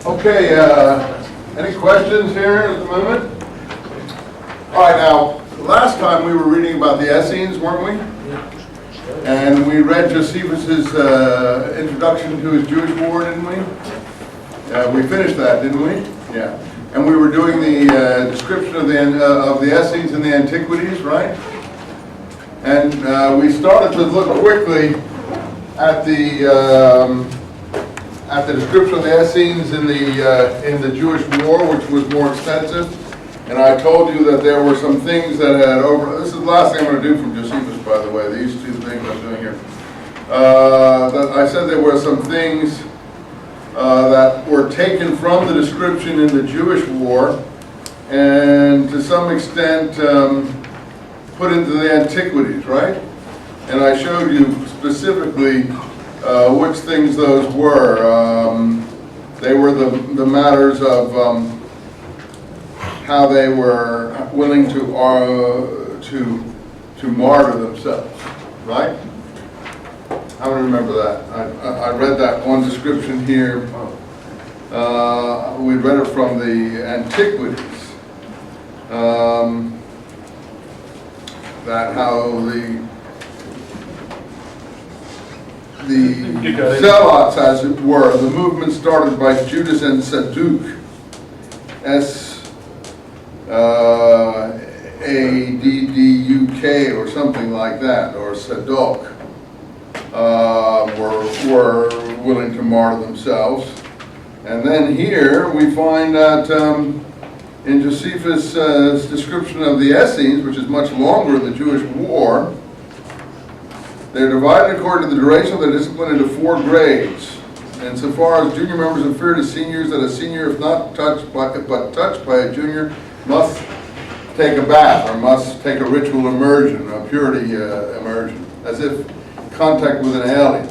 Okay, any questions here at the moment? All right, now, last time we were reading about the Essenes, weren't we? And we read Josephus's introduction to his Jewish war, didn't we? We finished that, didn't we? Yeah. And we were doing the description of the Essenes in the Antiquities, right? And we started to look quickly at the description of the Essenes in the Jewish war, which was more extensive. And I told you that there were some things that had this is the last thing I'm going to do from Josephus, by the way, these two things I'm doing here. That I said there were some things that were taken from the description in the Jewish war and to some extent put into the Antiquities, right? And I showed you specifically which things those were. They were the matters of how they were willing to martyr themselves, right? I don't remember that. I read that one description here. We read it from the Antiquities. That how the zealots, as it were, the movement started by Judas and Sadduq, S-A-D-D-U-K or something like that, or Sadduq, were willing to martyr themselves. And then here we find that in Josephus' description of the Essenes, which is much longer in the Jewish war, they're divided according to the duration of their discipline into 4 grades. And so far as junior members inferior to seniors, that a senior, if not touched but touched by a junior, must take a bath or must take a ritual immersion, a purity immersion, as if contact with an alien.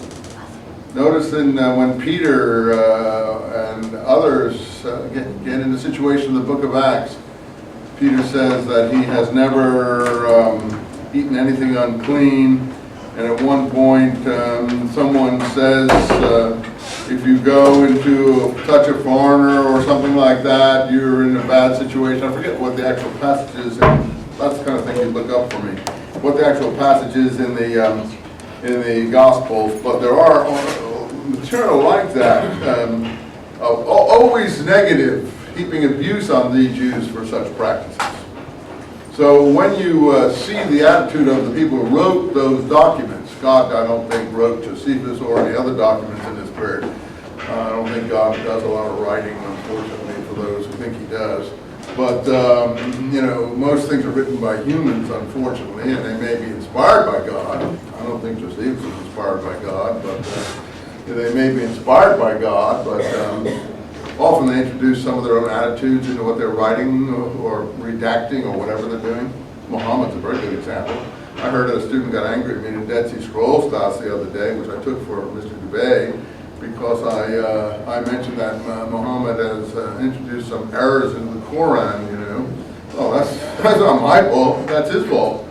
Notice when Peter and others get in the situation in the book of Acts, Peter says that he has never eaten anything unclean. And at one point, someone says, if you go into touch a foreigner or something like that, you're in a bad situation. I forget what the actual passage is. That's the kind of thing you look up for me. What the actual passage is in the Gospels, but there are material like that, always negative, heaping abuse on the Jews for such practices. So when you see the attitude of the people who wrote those documents, God, I don't think, wrote Josephus or any other documents in this period. I don't think God does a lot of writing, unfortunately, for those who think he does. But, most things are written by humans, unfortunately, and they may be inspired by God. I don't think Josephus was inspired by God, but they may be inspired by God, but often they introduce some of their own attitudes into what they're writing or redacting or whatever they're doing. Muhammad's a very good example. I heard a student got angry at me in Dead Sea Scrolls class the other day, which I took for Mr. Dubay, because I mentioned that Muhammad has introduced some errors into the Quran, Oh, that's not my fault, that's his fault.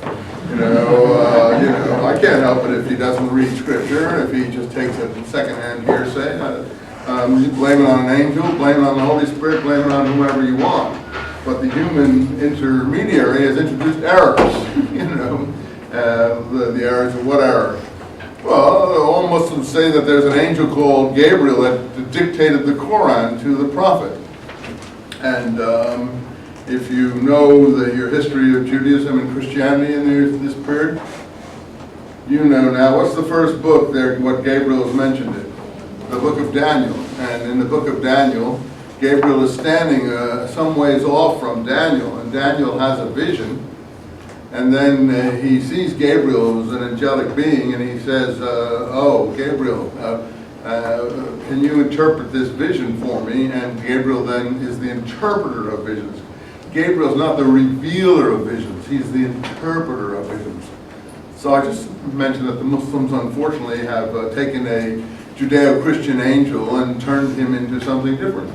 I can't help it if he doesn't read scripture, if he just takes a secondhand hearsay. You blame it on an angel, blame it on the Holy Spirit, blame it on whoever you want. But the human intermediary has introduced errors, the errors of what error? Well, all Muslims say that there's an angel called Gabriel that dictated the Quran to the prophet. And if you know your history of Judaism and Christianity in this period, you know now, what's the first book there, what Gabriel has mentioned it? The book of Daniel. And in the book of Daniel, Gabriel is standing some ways off from Daniel, and Daniel has a vision. And then he sees Gabriel as an angelic being, and he says, oh, Gabriel, can you interpret this vision for me? And Gabriel then is the interpreter of visions. Gabriel's not the revealer of visions, he's the interpreter of visions. So I just mentioned that the Muslims, unfortunately, have taken a Judeo-Christian angel and turned him into something different,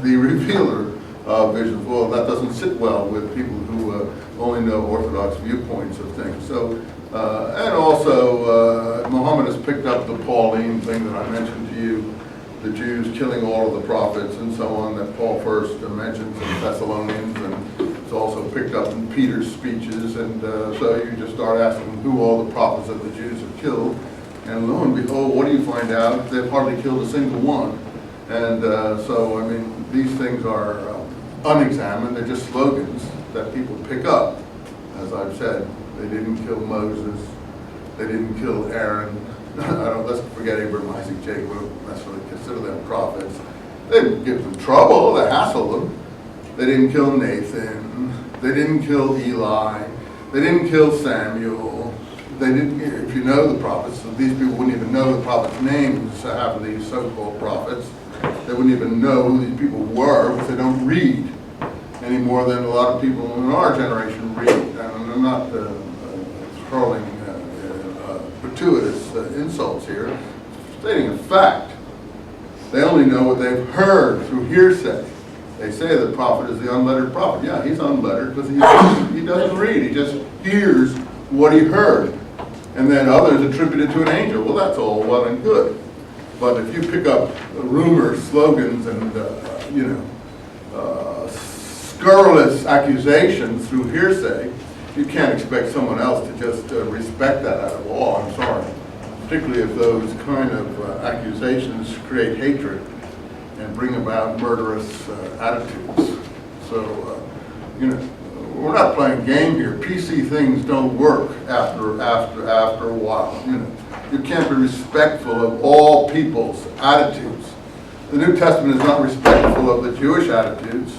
the revealer of visions. Well, that doesn't sit well with people who only know Orthodox viewpoints of things. So, and also, Muhammad has picked up the Pauline thing that I mentioned to you, the Jews killing all of the prophets and so on that Paul first mentions in Thessalonians, and it's also picked up in Peter's speeches, and so you just start asking who all the prophets of the Jews have killed, and lo and behold, what do you find out? They've hardly killed a single one. And so, I mean, these things are unexamined. They're just slogans that people pick up. As I've said, they didn't kill Moses. They didn't kill Aaron. Let's forget Abraham, Isaac, Jacob. We don't necessarily consider them prophets. They didn't give them trouble. They hassled them. They didn't kill Nathan. They didn't kill Eli. They didn't kill Samuel. They didn't. If you know the prophets, so these people wouldn't even know the prophets' names. Half of these so-called prophets, they wouldn't even know who these people were because they don't read any more than a lot of people in our generation read. And I'm not hurling gratuitous insults here, stating a fact. They only know what they've heard through hearsay. They say the prophet is the unlettered prophet. Yeah, he's unlettered because he doesn't read. He just hears what he heard. And then others attribute it to an angel. Well, that's all well and good. But if you pick up rumors, slogans, and scurrilous accusations through hearsay, you can't expect someone else to just respect that out of awe. I'm sorry. Particularly if those kind of accusations create hatred and bring about murderous attitudes. So, we're not playing game here. PC things don't work after a while. You can't be respectful of all people's attitudes. The New Testament is not respectful of the Jewish attitudes.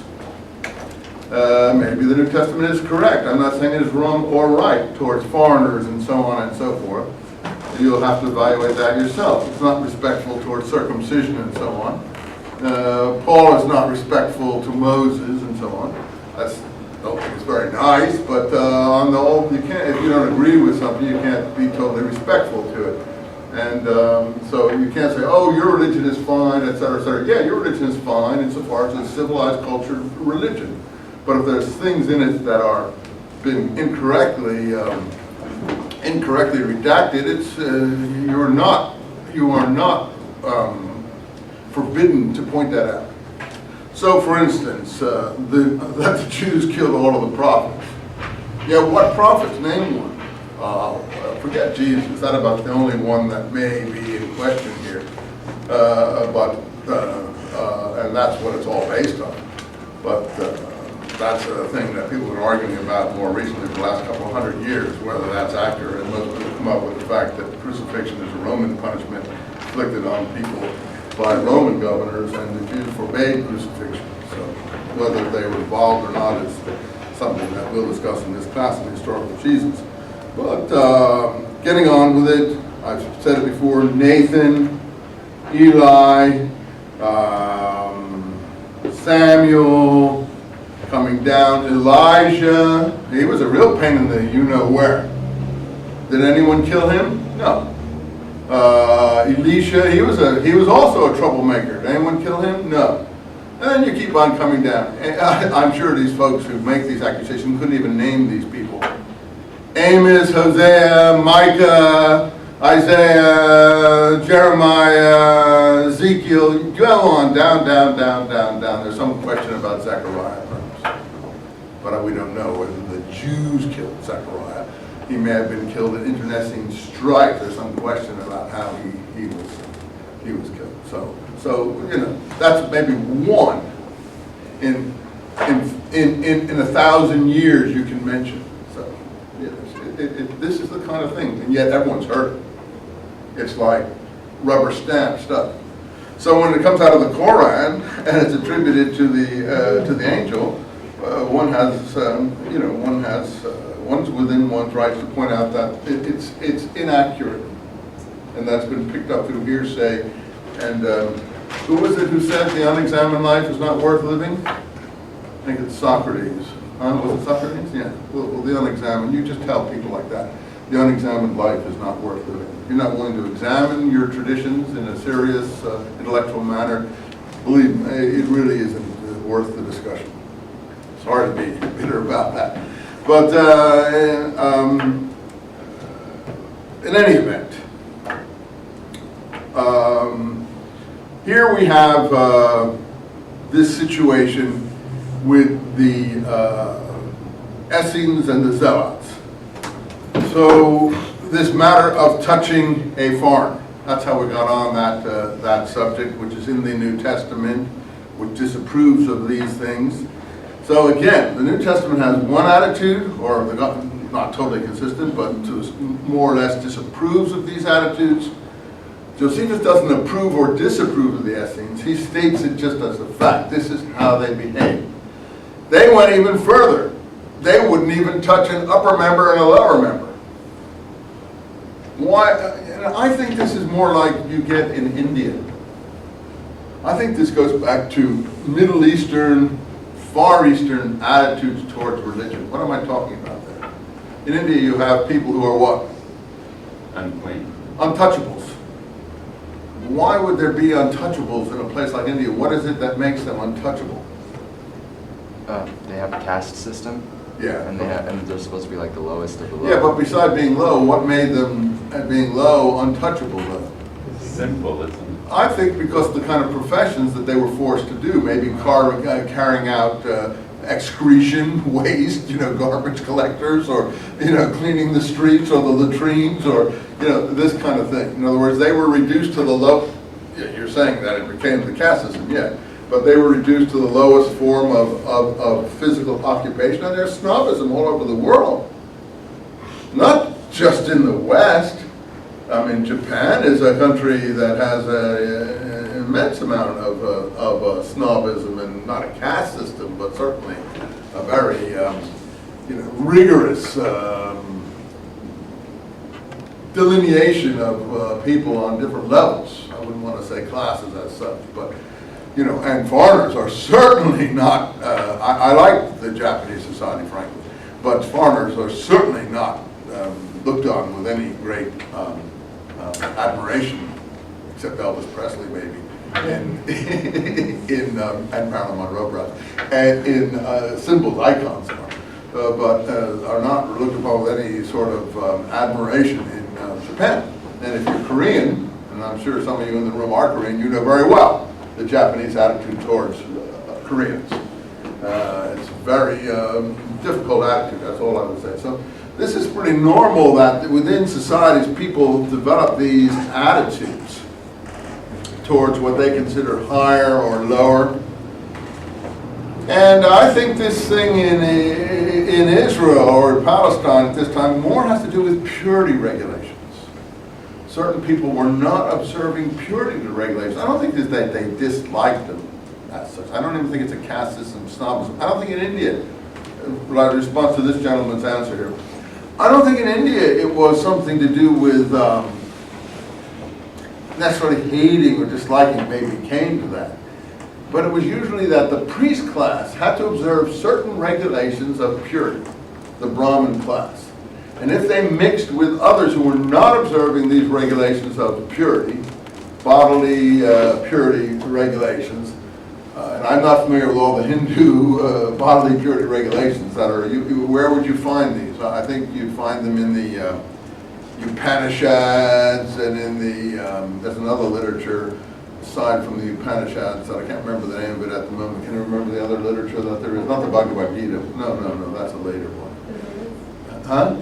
Maybe the New Testament is correct. I'm not saying it is wrong or right towards foreigners and so on and so forth. You'll have to evaluate that yourself. It's not respectful towards circumcision and so on. Paul is not respectful to Moses and so on. I don't think it's very nice, but on the whole, you can't. If you don't agree with something, you can't be totally respectful to it. And so you can't say, "Oh, your religion is fine," etc., etc. Yeah, your religion is fine insofar as it's civilized culture religion. But if there's things in it that are been incorrectly redacted, it's you are not forbidden to point that out. So, for instance, that the Jews killed all of the prophets. Yeah, what prophets? Name one. Forget Jesus. That's about the only one that may be in question here. And that's what it's all based on. But that's a thing that people have been arguing about more recently for the last couple of hundred years, whether that's accurate. And most people come up with the fact that crucifixion is a Roman punishment inflicted on people by Roman governors, and the Jews forbade crucifixion. So whether they were involved or not is something that we'll discuss in this class in historical Jesus. But getting on with it, I've said it before, Nathan, Eli, Samuel, coming down, Elijah. He was a real pain in the you-know-where. Did anyone kill him? No. Elisha, he was also a troublemaker. Did anyone kill him? No. And then you keep on coming down. I'm sure these folks who make these accusations couldn't even name these people. Amos, Hosea, Micah, Isaiah, Jeremiah, Ezekiel, go on, down. There's some question about Zechariah, perhaps. But we don't know whether the Jews killed Zechariah. He may have been killed in internecine strife. There's some question about how he was killed. So that's maybe one in 1,000 years you can mention. So this is the kind of thing, and yet everyone's heard it. It's like rubber stamp stuff. So when it comes out of the Koran and it's attributed to the angel, one's within one's rights to point out that it's inaccurate, and that's been picked up through hearsay. And who was it who said the unexamined life is not worth living? I think it's Socrates. Was it Socrates? Yeah. Well, the unexamined. You just tell people like that. The unexamined life is not worth living. If you're not willing to examine your traditions in a serious, intellectual manner, believe me, it really isn't worth the discussion. Sorry to be bitter about that. But in any event, here we have this situation with the Essenes and the Zealots. So this matter of touching a foreigner, that's how we got on that subject, which is in the New Testament, which disapproves of these things. So again, the New Testament has one attitude, or not totally consistent, but more or less disapproves of these attitudes. Josephus doesn't approve or disapprove of the Essenes. He states it just as a fact. This is how they behave. They went even further. They wouldn't even touch an upper member and a lower member. Why? I think this is more like you get in India. I think this goes back to Middle Eastern, Far Eastern attitudes towards religion. What am I talking about there? In India you have people who are what? Unclean. Untouchables. Why would there be untouchables in a place like India? What is it that makes them untouchable? They have a caste system. Yeah. And they're supposed to be like the lowest of the low. Yeah, but beside being low, what made them, being low, untouchable though? Symbolism. I think because of the kind of professions that they were forced to do, maybe carrying out excretion, waste, garbage collectors, or, cleaning the streets or the latrines, or, this kind of thing. In other words, they were reduced to the low, you're saying that it became the caste system, yeah, but they were reduced to the lowest form of physical occupation, and there's snobism all over the world. Not just in the West. I mean, Japan is a country that has an immense amount of snobism, and not a caste system, but certainly a very rigorous delineation of people on different levels. I wouldn't want to say classes as such, but and foreigners are certainly not. I like the Japanese society, frankly, but foreigners are certainly not looked on with any great admiration, except Elvis Presley, maybe, and Marilyn Monroe, perhaps, and in symbols, icons, but are not looked upon with any sort of admiration in Japan. And if you're Korean, and I'm sure some of you in the room are Korean, you know very well the Japanese attitude towards Koreans. It's a very difficult attitude, that's all I would say. So this is pretty normal that within societies people develop these attitudes towards what they consider higher or lower. And I think this thing in Israel or Palestine at this time more has to do with purity regulations. Certain people were not observing purity regulations. I don't think that they disliked them as such. I don't even think it's a caste system, snobism. I don't think in India, in response to this gentleman's answer here, I don't think in India it was something to do with necessarily hating or disliking, maybe it came to that. But it was usually that the priest class had to observe certain regulations of purity, the Brahmin class. And if they mixed with others who were not observing these regulations of purity, bodily purity regulations, and I'm not familiar with all the Hindu bodily purity regulations that are, where would you find these? I think you'd find them in the Upanishads and in the, there's another literature aside from the Upanishads that I can't remember the name of it at the moment. Can you remember the other literature that there is? Not the Bhagavad Gita. No, that's a later one. Huh?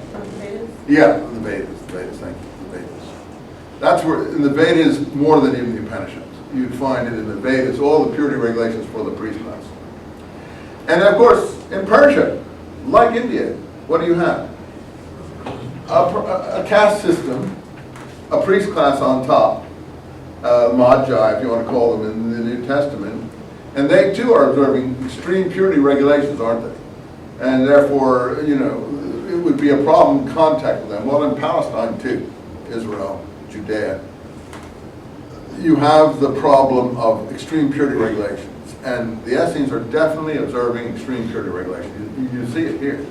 Yeah, the Vedas, thank you, the Vedas. That's where, in the Vedas, more than even the Upanishads. You'd find it in the Vedas, all the purity regulations for the priest class. And of course, in Persia, like India, what do you have? A caste system, a priest class on top, Magi, if you want to call them in the New Testament, and they too are observing extreme purity regulations, aren't they? And therefore, it would be a problem in contact with them. Well, in Palestine too, Israel, Judea, you have the problem of extreme purity regulations. And the Essenes are definitely observing extreme purity regulations. You see it here.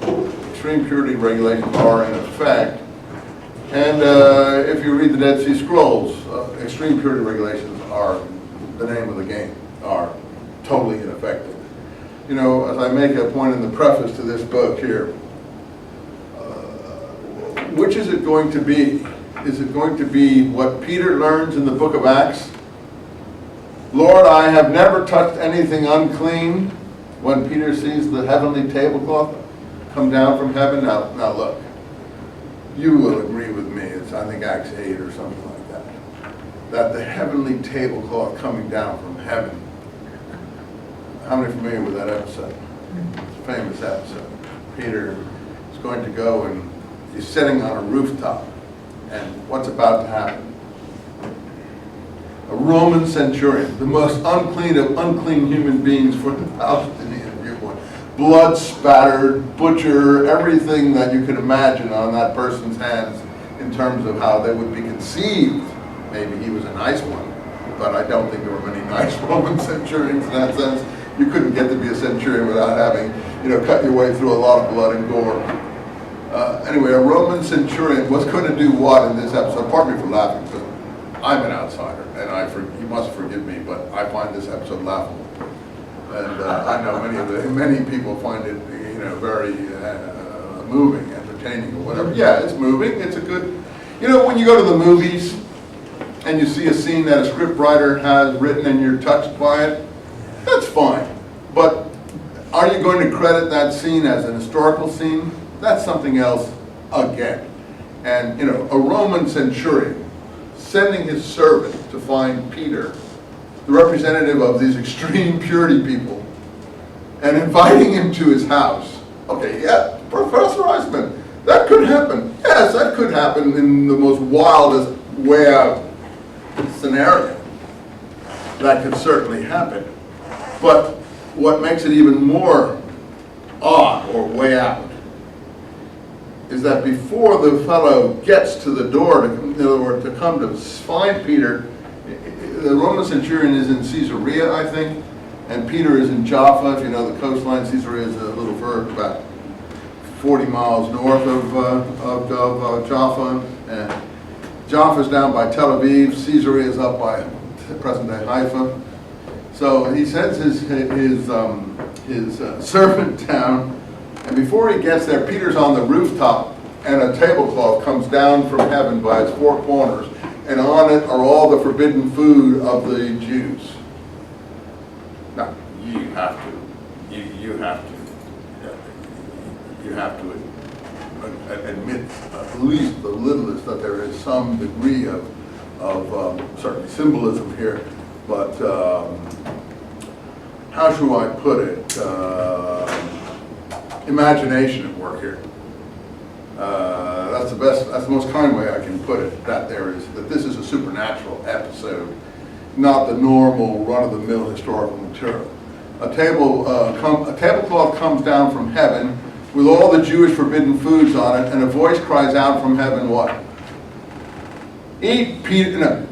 Extreme purity regulations are in effect. And if you read the Dead Sea Scrolls, extreme purity regulations are the name of the game, are totally ineffective. As I make a point in the preface to this book here, which is it going to be? Is it going to be what Peter learns in the book of Acts? Lord, I have never touched anything unclean. When Peter sees the heavenly tablecloth come down from heaven, now look, you will agree with me, it's I think Acts 8 or something like that, that the heavenly tablecloth coming down from heaven. How many are familiar with that episode? It's a famous episode. Peter is going to go and he's sitting on a rooftop, and what's about to happen? A Roman centurion, the most unclean of unclean human beings for the Palestinian viewpoint, blood spattered, butcher, everything that you could imagine on that person's hands in terms of how they would be conceived. Maybe he was a nice one, but I don't think there were many nice Roman centurions in that sense. You couldn't get to be a centurion without having, cut your way through a lot of blood and gore. Anyway, a Roman centurion was going to do what in this episode? Pardon me for laughing, because I'm an outsider, and you must forgive me, but I find this episode laughable. And I know many people find it, very moving, entertaining, or whatever. Yeah, it's moving. It's a good, when you go to the movies and you see a scene that a script writer has written and you're touched by it, that's fine. But are you going to credit that scene as an historical scene? That's something else again. And, a Roman centurion sending his servant to find Peter, the representative of these extreme purity people, and inviting him to his house. Okay, yeah, Professor Eisenman, that could happen. Yes, that could happen in the most wildest way out scenario. That could certainly happen. But what makes it even more odd or way out is that before the fellow gets to the door, to come to find Peter, the Roman centurion is in Caesarea, I think, and Peter is in Jaffa. If you know the coastline, Caesarea is a little further, about 40 miles north of Jaffa. And Jaffa is down by Tel Aviv. Caesarea is up by present-day Haifa. So he sends his servant down, and before he gets there, Peter's on the rooftop, and a tablecloth comes down from heaven by its four corners, and on it are all the forbidden food of the Jews. Now, you have to admit, at least the littlest, that there is some degree of certainly symbolism here. But how should I put it? Imagination at work here. That's the most kind way I can put it. That this is a supernatural episode, not the normal run-of-the-mill historical material. A tablecloth comes down from heaven with all the Jewish forbidden foods on it, and a voice cries out from heaven, what? Eat, Peter. No,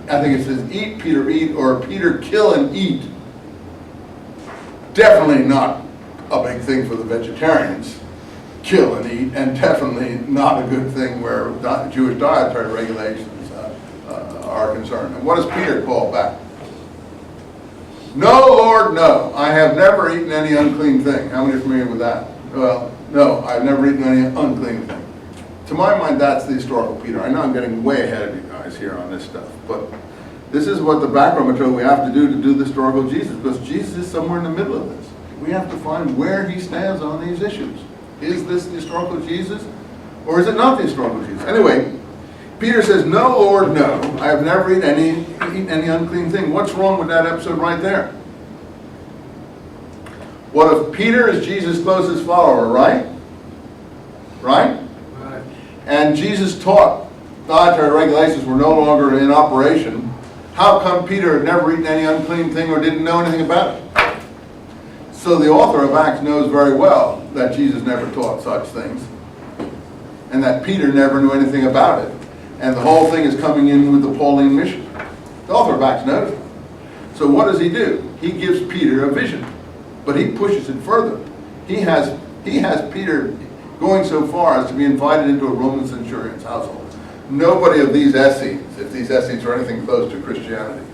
I think it says, eat, Peter, eat, or Peter, kill and eat. Definitely not a big thing for the vegetarians, kill and eat, and definitely not a good thing where Jewish dietary regulations are concerned. And what does Peter call back? No, Lord, no. I have never eaten any unclean thing. How many are familiar with that? Well, no, I've never eaten any unclean thing. To my mind, that's the historical Peter. I know I'm getting way ahead of you guys here on this stuff, but this is what the background material we have to do the historical Jesus, because Jesus is somewhere in the middle of this. We have to find where he stands on these issues. Is this the historical Jesus, or is it not the historical Jesus? Anyway, Peter says, no, Lord, no. I have never eaten any unclean thing. What's wrong with that episode right there? What if Peter is Jesus' closest follower, right? Right? Right. And Jesus taught dietary regulations were no longer in operation. How come Peter had never eaten any unclean thing or didn't know anything about it? So the author of Acts knows very well that Jesus never taught such things, and that Peter never knew anything about it. And the whole thing is coming in with the Pauline mission. The author of Acts knows it. So what does he do? He gives Peter a vision, but he pushes it further. He has Peter going so far as to be invited into a Roman centurion's household. Nobody of these Essenes, if these Essenes are anything close to Christianity,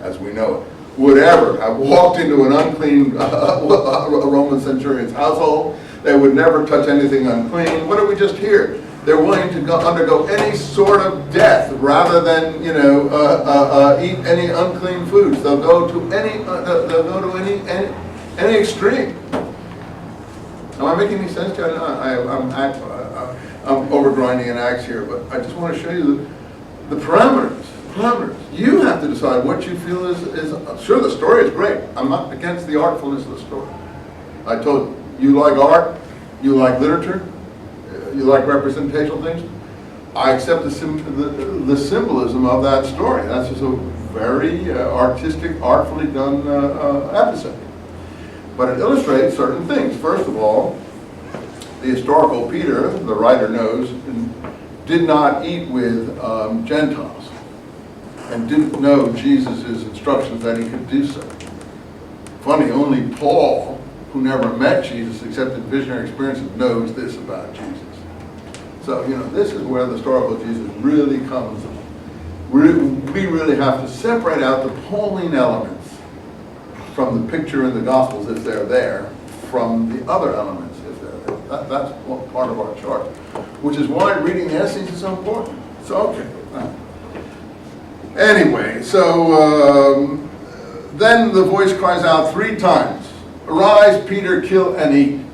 as we know it, would ever have walked into an unclean Roman centurion's household. They would never touch anything unclean. What did we just hear? They're willing to undergo any sort of death rather than, you know, eat any unclean foods. They'll go to any extreme. Am I making any sense to you? I'm overgrinding an axe here, but I just want to show you the parameters. You have to decide what you feel is sure, the story is great. I'm not against the artfulness of the story. I told you like art, you like literature, you like representational things. I accept the symbolism of that story. That's just a very artistic, artfully done episode. But it illustrates certain things. First of all, the historical Peter, the writer knows, did not eat with Gentiles and didn't know Jesus' instructions that he could do so. Funny, only Paul, who never met Jesus except in visionary experiences, knows this about Jesus. So, you know, this is where the historical Jesus really comes. We really have to separate out the Pauline elements from the picture in the Gospels, if they're there, from the other elements, if they're there. That's part of our chart, which is why reading the Essenes is so important. So, okay. Anyway, so then the voice cries out 3 times, "Arise, Peter, kill and eat."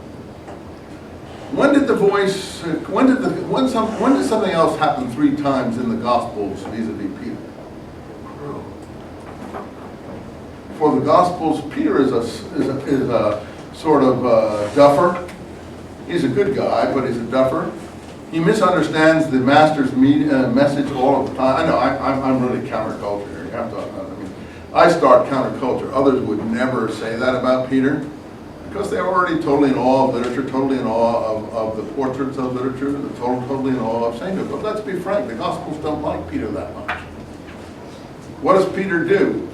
When did something else happen 3 times in the Gospels vis-a-vis Peter? For the Gospels, Peter is a sort of duffer. He's a good guy, but he's a duffer. He misunderstands the master's message all of the time. I know I'm really counterculture here. You have to. I start counterculture. Others would never say that about Peter, because they're already totally in awe of literature, totally in awe of the portraits of literature, they're totally in awe of sainthood. But let's be frank, the Gospels don't like Peter that much. What does Peter do?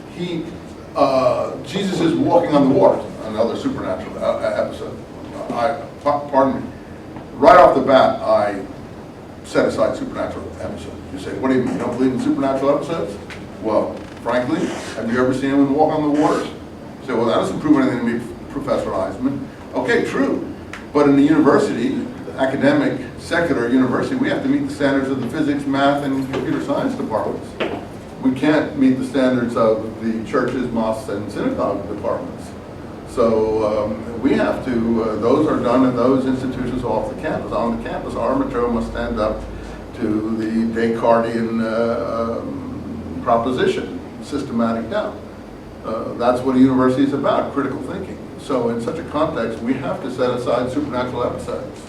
Jesus is walking on the water, another supernatural episode. Pardon me. Right off the bat, I set aside supernatural episodes. You say, what do you mean? You don't believe in supernatural episodes? Well, frankly, have you ever seen him walk on the waters? You say, well, that doesn't prove anything to me, Professor Eisenman. Okay, true. But in the university, the academic, secular university, we have to meet the standards of the physics, math, and computer science departments. We can't meet the standards of the churches, mosques, and synagogue departments. So we have to, those are done in those institutions off the campus. On the campus, our material must stand up to the Descartesian proposition, systematic doubt. That's what a university is about, critical thinking. So in such a context, we have to set aside supernatural episodes.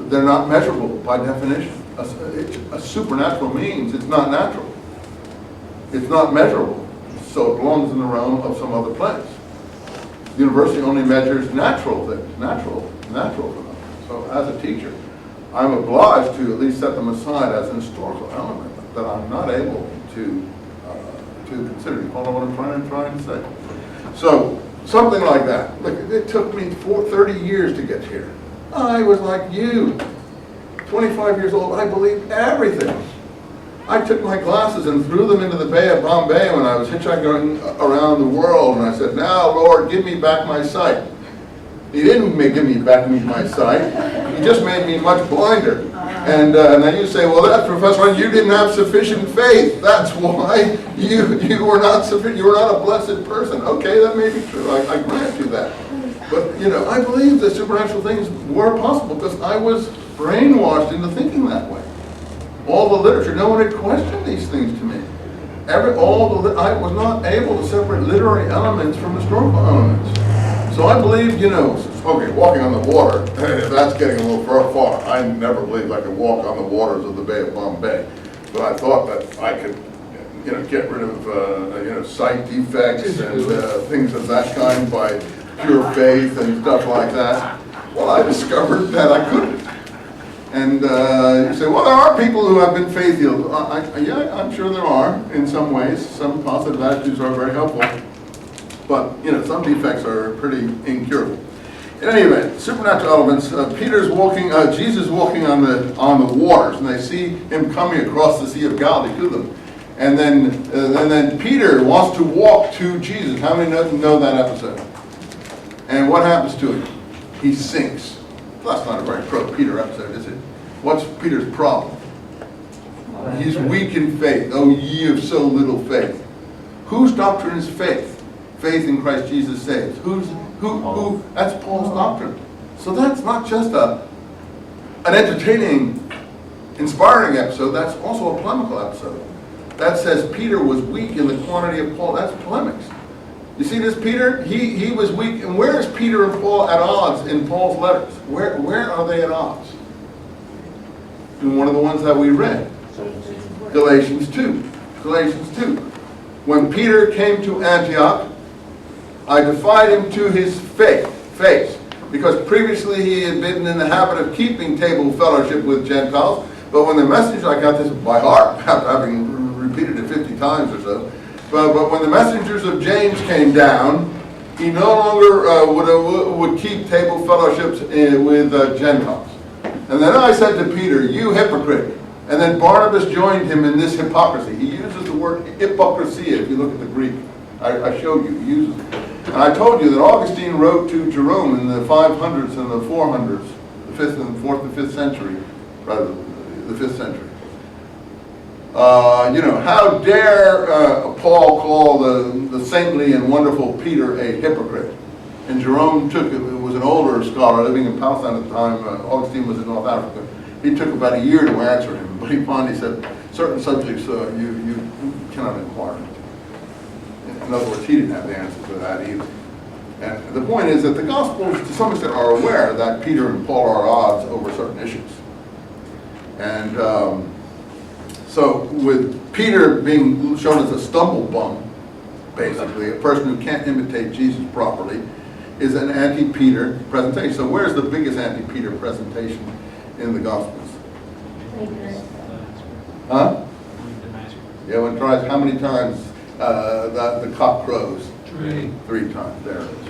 They're not measurable by definition. A supernatural means it's not natural. It's not measurable, so it belongs in the realm of some other place. The university only measures natural things, natural phenomena. So as a teacher, I'm obliged to at least set them aside as an historical element that I'm not able to consider. You follow what I'm trying to say? So something like that. Look, it took me 30 years to get here. I was like you, 25 years old. I believed everything. I took my glasses and threw them into the Bay of Bombay when I was hitchhiking around the world, and I said, now, Lord, give me back my sight. He didn't give me back my sight. He just made me much blinder. And then you say, well, that's Professor, you didn't have sufficient faith. That's why you were not sufficient. You were not a blessed person. Okay, that may be true. I grant you that. But, you know, I believe that supernatural things were possible because I was brainwashed into thinking that way. All the literature, no one had questioned these things to me. I was not able to separate literary elements from historical elements. So I believed, you know, okay, walking on the water, that's getting a little far. I never believed I could walk on the waters of the Bay of Bombay. But I thought that I could, you know, get rid of, sight defects and things of that kind by pure faith and stuff like that. Well, I discovered that I couldn't. And you say, well, there are people who have been faith healed. Yeah, I'm sure there are in some ways. Some positive attitudes are very helpful. But, you know, some defects are pretty incurable. In any event, supernatural elements, Jesus walking on the waters, and they see him coming across the Sea of Galilee to them. And then Peter wants to walk to Jesus. How many know that episode? And what happens to him? He sinks. Well, that's not a very pro-Peter episode, is it? What's Peter's problem? He's weak in faith. Oh, ye of so little faith. Whose doctrine is faith? Faith in Christ Jesus saves. Who? That's Paul's doctrine. So that's not just an entertaining, inspiring episode. That's also a polemical episode. That says Peter was weak in the quantity of Paul. That's polemics. You see this Peter? He was weak. And where is Peter and Paul at odds in Paul's letters? Where are they at odds? In one of the ones that we read. Galatians 2. Galatians 2. When Peter came to Antioch, I defied him to his face, because previously he had been in the habit of keeping table fellowship with Gentiles, but when the message, I got this by heart, having repeated it 50 times or so, but when the messengers of James came down, he no longer would keep table fellowships with Gentiles. And then I said to Peter, you hypocrite. And then Barnabas joined him in this hypocrisy. He uses the word hypocrisy if you look at the Greek. I showed you, he uses it. And I told you that Augustine wrote to Jerome in the 500s and the 400s, the 5th and 4th and 5th century, rather, the 5th century. How dare Paul call the saintly and wonderful Peter a hypocrite? And Jerome was an older scholar living in Palestine at the time. Augustine was in North Africa. He took about a year to answer him, but he finally said, certain subjects you cannot inquire into. In other words, he didn't have the answer to that either. And the point is that the Gospels, to some extent, are aware that Peter and Paul are at odds over certain issues. And so with Peter being shown as a stumble bum, basically, a person who can't imitate Jesus properly, is an anti-Peter presentation. So where's the biggest anti-Peter presentation in the Gospels? Huh? Yeah, when it tries, how many times the cock crows? 3 times, there it is.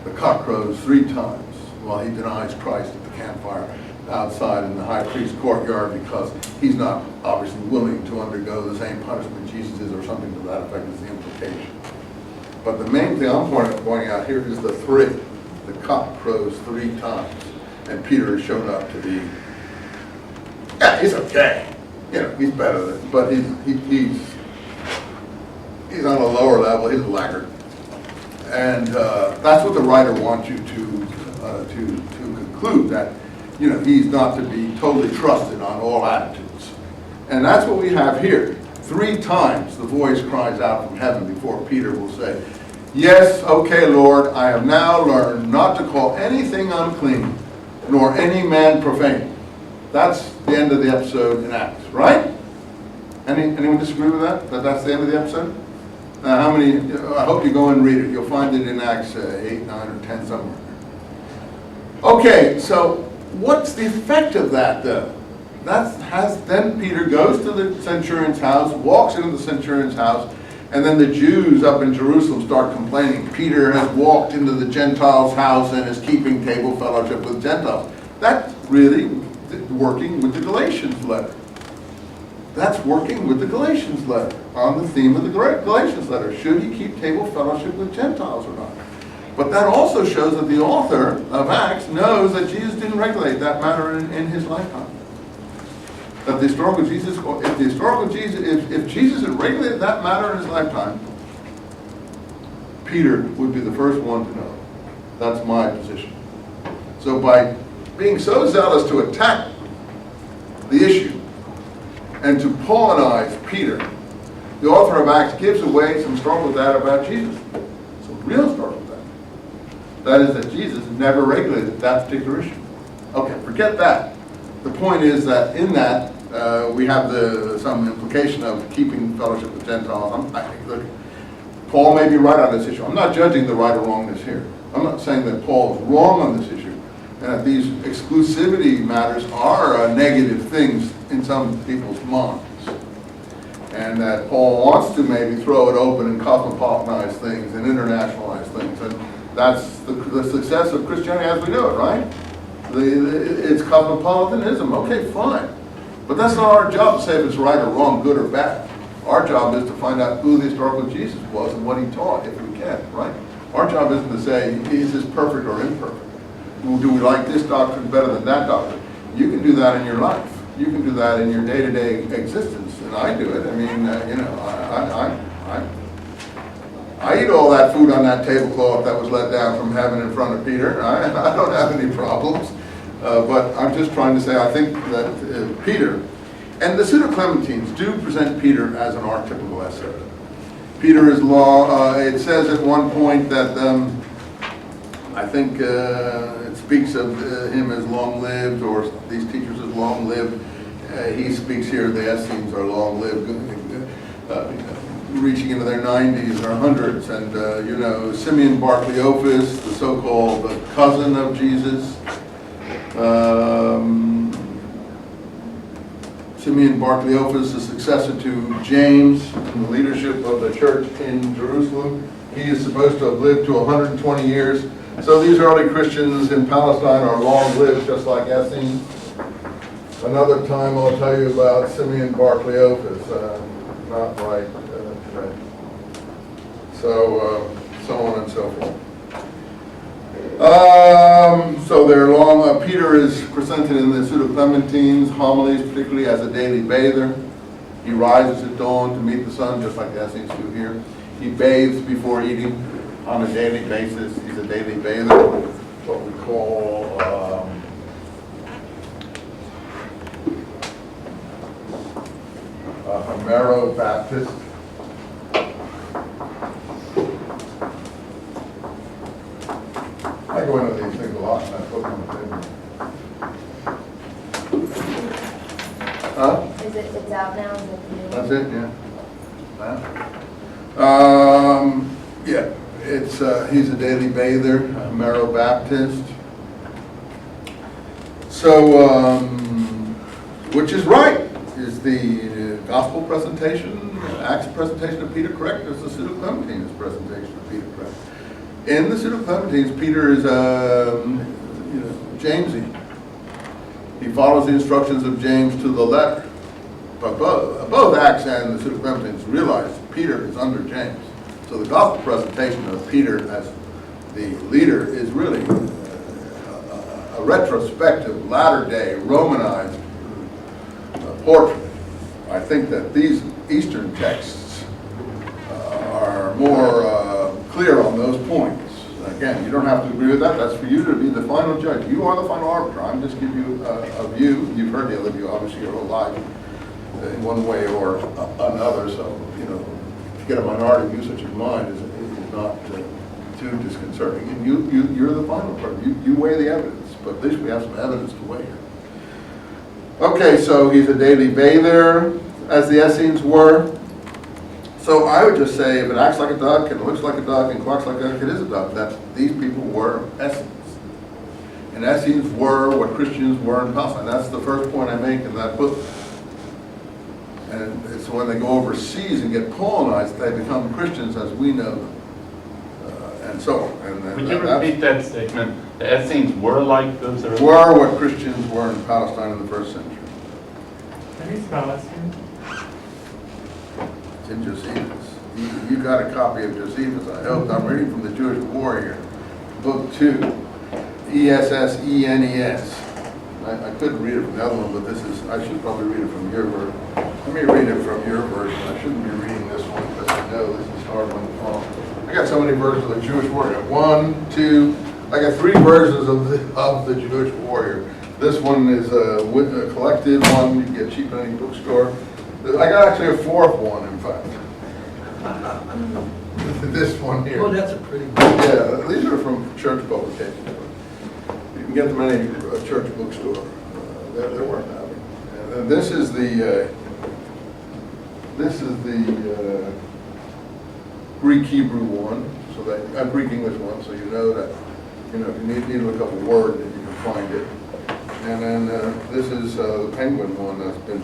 The cock crows 3 times while he denies Christ at the campfire outside in the high priest's courtyard, because he's not obviously willing to undergo the same punishment Jesus is, or something to that effect is the implication. But the main thing I'm pointing out here is the 3. The cock crows 3 times. And Peter has shown up to be, yeah, he's okay. He's better than, but he's on a lower level. He's a laggard. And that's what the writer wants you to conclude, that he's not to be totally trusted on all attitudes. And that's what we have here. 3 times the voice cries out from heaven before Peter will say, yes, okay, Lord, I have now learned not to call anything unclean, nor any man profane. That's the end of the episode in Acts, right? Anyone disagree with that? That's the end of the episode? How many? I hope you go and read it. You'll find it in Acts 8, 9, or 10 somewhere. Okay, so what's the effect of that, though? Then Peter goes to the centurion's house, walks into the centurion's house, and then the Jews up in Jerusalem start complaining. Peter has walked into the Gentiles' house and is keeping table fellowship with Gentiles. That's really working with the Galatians letter. That's working with the Galatians letter, on the theme of the Galatians letter. Should he keep table fellowship with Gentiles or not? But that also shows that the author of Acts knows that Jesus didn't regulate that matter in his lifetime. That the historical Jesus, if Jesus had regulated that matter in his lifetime, Peter would be the first one to know. That's my position. So by being so zealous to attack the issue and to Paulinize Peter, the author of Acts gives away some strong data about Jesus. Some real strong data. That is that Jesus never regulated that particular issue. Okay, forget that. The point is that in that, we have some implication of keeping fellowship with Gentiles. Look, Paul may be right on this issue. I'm not judging the right or wrongness here. I'm not saying that Paul is wrong on this issue, and that these exclusivity matters are negative things in some people's minds, and that Paul wants to maybe throw it open and cosmopolitanize things and internationalize things, and that's the success of Christianity as we know it, right? It's cosmopolitanism. Okay, fine. But that's not our job to say if it's right or wrong, good or bad. Our job is to find out who the historical Jesus was and what he taught, if we can, right? Our job isn't to say, is this perfect or imperfect? Do we like this doctrine better than that doctrine? You can do that in your life. You can do that in your day-to-day existence, and I do it. I mean, you know, I eat all that food on that tablecloth that was let down from heaven in front of Peter. I don't have any problems. But I'm just trying to say, I think that Peter, and the Pseudo-Clementines do present Peter as an archetypical essay. Peter is it says at one point that, I think it speaks of him as long-lived, or these teachers as long-lived. He speaks here, the Essenes are long-lived, reaching into their 90s or 100s. And, you know, Simeon Bar Cleophas, the so-called cousin of Jesus. Simeon Bar Cleophas, the successor to James in the leadership of the church in Jerusalem. He is supposed to have lived to 120 years. So these early Christians in Palestine are long-lived, just like Essenes. Another time I'll tell you about Simeon Bar Cleophas, not right today. So on and so forth. So they're long. Peter is presented in the Pseudo-Clementines homilies, particularly as a daily bather. He rises at dawn to meet the sun, just like the Essenes do here. He bathes before eating on a daily basis. He's a daily bather, what we call a Homero Baptist. I go into these things a lot, and I put them on the table. Huh? It's out now? Is it new? That's it, yeah. Yeah, it's he's a daily bather, Homero Baptist. So, which is right? Is the gospel presentation, Acts presentation of Peter correct? Or is the Pseudo-Clementines presentation of Peter correct? In the Pseudo-Clementines, Peter is, you know, Jamesy. He follows the instructions of James to the letter. But both Acts and the Pseudo-Clementines realize Peter is under James. So the gospel presentation of Peter as the leader is really a retrospective, latter-day, Romanized portrait. I think that these Eastern texts are more clear on those points. Again, you don't have to agree with that. That's for you to be the final judge. You are the final arbiter. I'm just giving you a view. You've heard the other view, obviously, your whole life in one way or another. So, you know, to get a minority view such as mine is not too disconcerting. And you're the final part. You weigh the evidence. But at least we have some evidence to weigh here. Okay, so he's a daily bather, as the Essenes were. So I would just say, if it acts like a duck, and looks like a duck, and quacks like a duck, it is a duck. That these people were Essenes. And Essenes were what Christians were in Palestine. That's the first point I make in that book. And it's when they go overseas and get colonized, they become Christians as we know them. And so on. And Would you repeat that statement? The Essenes were like those early? Were what Christians were in Palestine in the first century. How do you spell Essene? It's in Josephus. You got a copy of Josephus, I hope. I'm reading from the Jewish Warrior, Book 2, Essenes. I couldn't read it from the other one, but I should probably read it from your version. Let me read it from your version. I shouldn't be reading this one because I know this is hard one to follow. I got so many versions of the Jewish Warrior. 1, 2, I got 3 versions of the Jewish Warrior. This one is a collected one you can get cheap in any bookstore. I got actually a 4th one, in fact. This one here. Oh, that's a pretty good. Yeah, these are from church publications. You can get them in any church bookstore. They're worth having. And this is the Greek Hebrew one, so that Greek English one, so you know that if you need to look up a word, that you can find it. And then this is the Penguin one that's been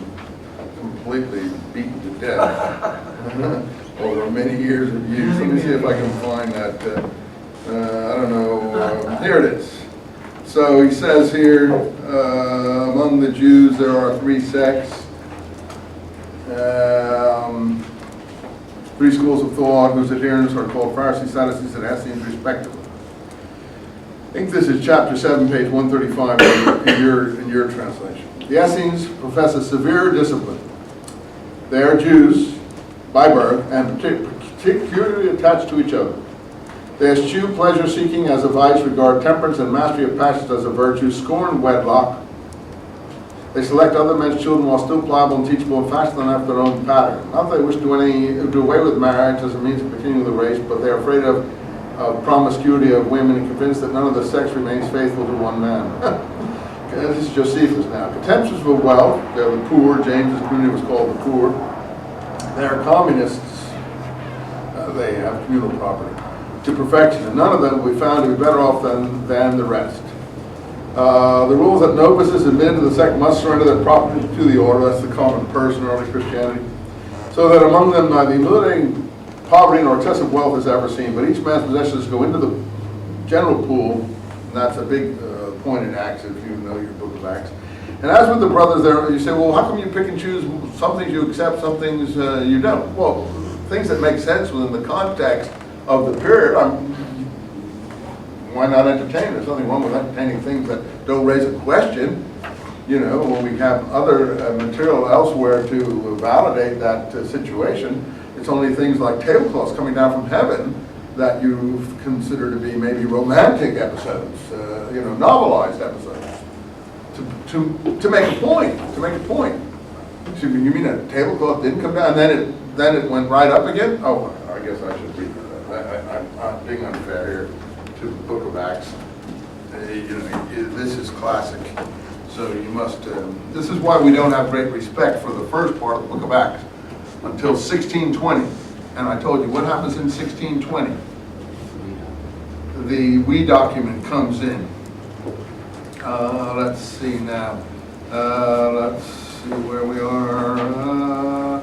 completely beaten to death over many years of use. Let me see if I can find that. I don't know. Here it is. So he says here, among the Jews there are 3 sects, 3 schools of thought whose adherents are called Pharisees, Sadducees, and Essenes respectively. think this is chapter 7, page 135 in your translation. The Essenes profess a severe discipline. They are Jews by birth and particularly attached to each other. They eschew pleasure-seeking as a vice, regard temperance and mastery of passions as a virtue, scorn wedlock. They select other men's children while still pliable and teachable and fashion them after their own pattern. Not that they wish to do away with marriage as a means of continuing the race, but they are afraid of promiscuity of women and convinced that none of the sex remains faithful to one man. This is Josephus now. Contemptuous of wealth, they're the poor. James's community was called the poor. They are communists. They have communal property to perfection, and none of them will be found to be better off than the rest. The rules that novices admitted to the sect must surrender their property to the order. That's the common person in early Christianity. So that among them neither humiliating poverty nor excessive wealth is ever seen, but each man's possessions go into the general pool, and that's a big point in Acts, if you know your book of Acts. And as with the brothers there, you say, well, how come you pick and choose? Some things you accept, some things you don't. Well, things that make sense within the context of the period, why not entertain? There's nothing wrong with entertaining things that don't raise a question. You know, when we have other material elsewhere to validate that situation, it's only things like tablecloths coming down from heaven that you consider to be maybe romantic episodes, novelized episodes. To make a point, So you mean a tablecloth didn't come down and then it went right up again? Oh, I guess I should read that. I'm being unfair here to the book of Acts. This is classic. So you must, this is why we don't have great respect for the first part of the book of Acts until 1620. And I told you, what happens in 1620? The we document comes in. Let's see now. Let's see where we are.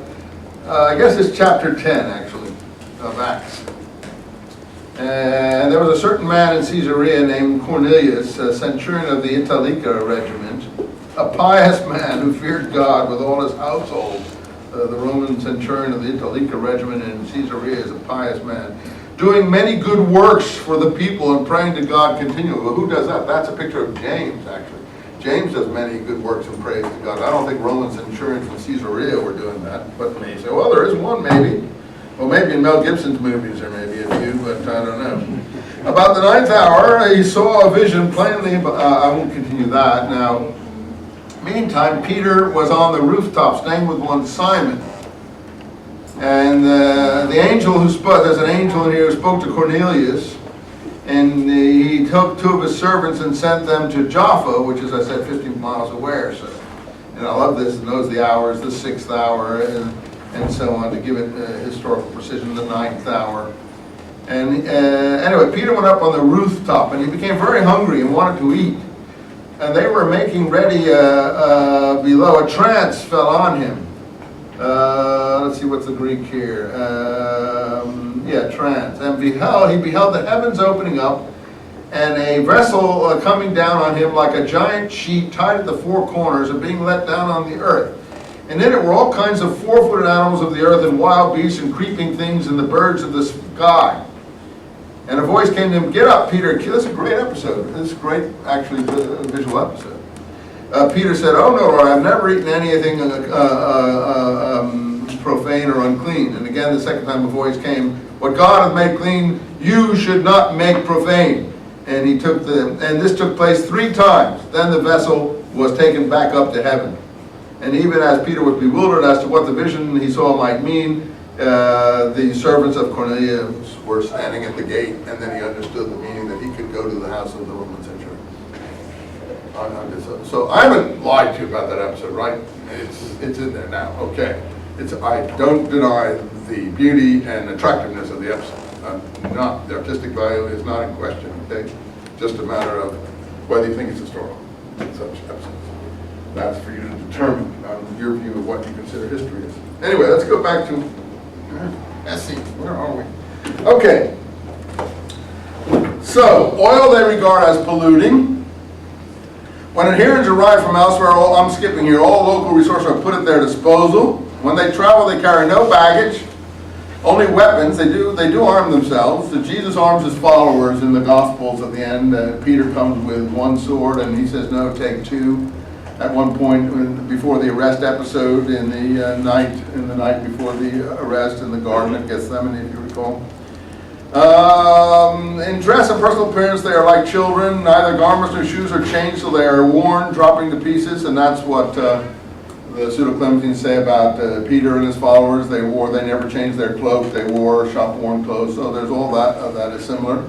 I guess it's chapter 10, actually, of Acts. And there was a certain man in Caesarea named Cornelius, a centurion of the Italica regiment, a pious man who feared God with all his household. The Roman centurion of the Italica regiment in Caesarea is a pious man, doing many good works for the people and praying to God continually. Well, who does that? That's a picture of James, actually. James does many good works and prays to God. I don't think Roman centurions from Caesarea were doing that, but you say, well, there is one maybe. Well, maybe in Mel Gibson's movies there may be a few, but I don't know. About the 9th hour, he saw a vision plainly, but I won't continue that. Now, meantime, Peter was on the rooftop staying with one Simon. And the angel who spoke, there's an angel in here who spoke to Cornelius, and he took 2 of his servants and sent them to Jaffa, which is, I said, 15 miles away or so. And I love this, and knows the hours, the 6th hour, and so on, to give it historical precision, the 9th hour. And anyway, Peter went up on the rooftop, and he became very hungry and wanted to eat. And they were making ready below. A trance fell on him. Let's see, what's the Greek here? Trance. And he beheld the heavens opening up, and a vessel coming down on him like a giant sheet tied at the 4 corners and being let down on the earth. And in it were all kinds of 4-footed animals of the earth and wild beasts and creeping things and the birds of the sky. And a voice came to him, "Get up, Peter." This is a great episode. This is a great, actually, visual episode. Peter said, "Oh no, Lord, I've never eaten anything profane or unclean." And again, the second time a voice came, "What God hath made clean, you should not make profane." And this took place 3 times. Then the vessel was taken back up to heaven. And even as Peter was bewildered as to what the vision he saw might mean, the servants of Cornelius were standing at the gate, and then he understood the meaning that he could go to the house of the Roman centurion. So I haven't lied to you about that episode, right? It's in there now. Okay. I don't deny the beauty and attractiveness of the episode. The artistic value is not in question. Okay, just a matter of whether you think it's historical. Such episodes. That's for you to determine your view of what you consider history is. Anyway, let's go back to Essenes. Where are we? Okay. So, oil they regard as polluting. When adherents arrive from elsewhere, I'm skipping here, all local resources are put at their disposal. When they travel, they carry no baggage. Only weapons, they do arm themselves. Jesus arms his followers in the Gospels at the end. Peter comes with one sword and he says, no, take two. At one point before the arrest episode in the night before the arrest in the Garden of Gethsemane, if you recall. In dress and personal appearance, they are like children. Neither garments nor shoes are changed, so they are worn, dropping to pieces. And that's what the Pseudo-Clementines say about Peter and his followers. They never changed their cloak. They wore shop-worn clothes. So there's all that is similar.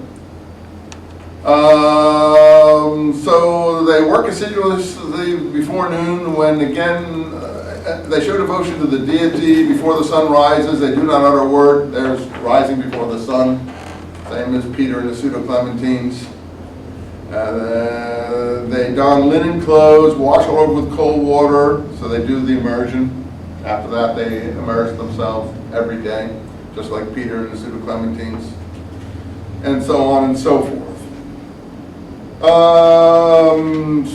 So they work assiduously before noon, when again they show devotion to the deity before the sun rises. They do not utter a word. There's rising before the sun, same as Peter and the Pseudo-Clementines. They don linen clothes, wash all over with cold water, so they do the immersion. After that, they immerse themselves every day, just like Peter and the Pseudo-Clementines, and so on and so forth.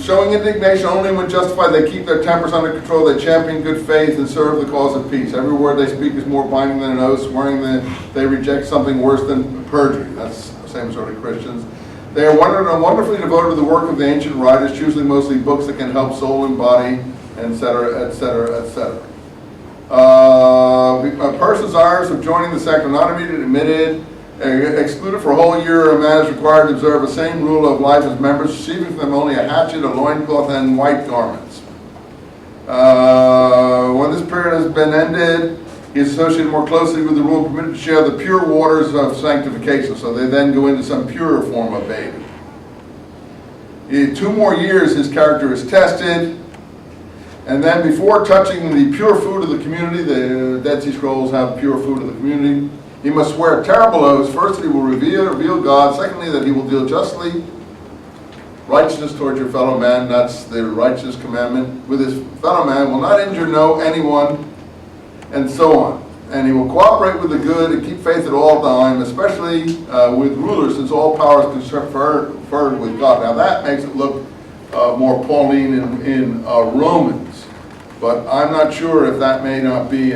Showing indignation only when justified, they keep their tempers under control. They champion good faith and serve the cause of peace. Every word they speak is more binding than an oath, swearing that they reject something worse than perjury. That's the same sort of Christians. They are wonderfully devoted to the work of the ancient writers, choosing mostly books that can help soul and body, etc., etc., etc. A person's desires of joining the sect are not immediately admitted. Excluded for a whole year, a man is required to observe the same rule of life as members, receiving from them only a hatchet, a loincloth, and white garments. When this period has been ended, he is associated more closely with the rule and permitted to share the pure waters of sanctification, so they then go into some purer form of bathing. In 2 more years, his character is tested, and then before touching the pure food of the community, the Dead Sea Scrolls have pure food of the community, he must swear terrible oaths. First, that he will reveal God. Secondly, that he will deal justly, righteousness towards your fellow man. That's the righteous commandment. With his fellow man, will not injure anyone, and so on. And he will cooperate with the good and keep faith at all time, especially with rulers, since all power is conferred with God. Now that makes it look more Pauline in Romans, but I'm not sure if that may not be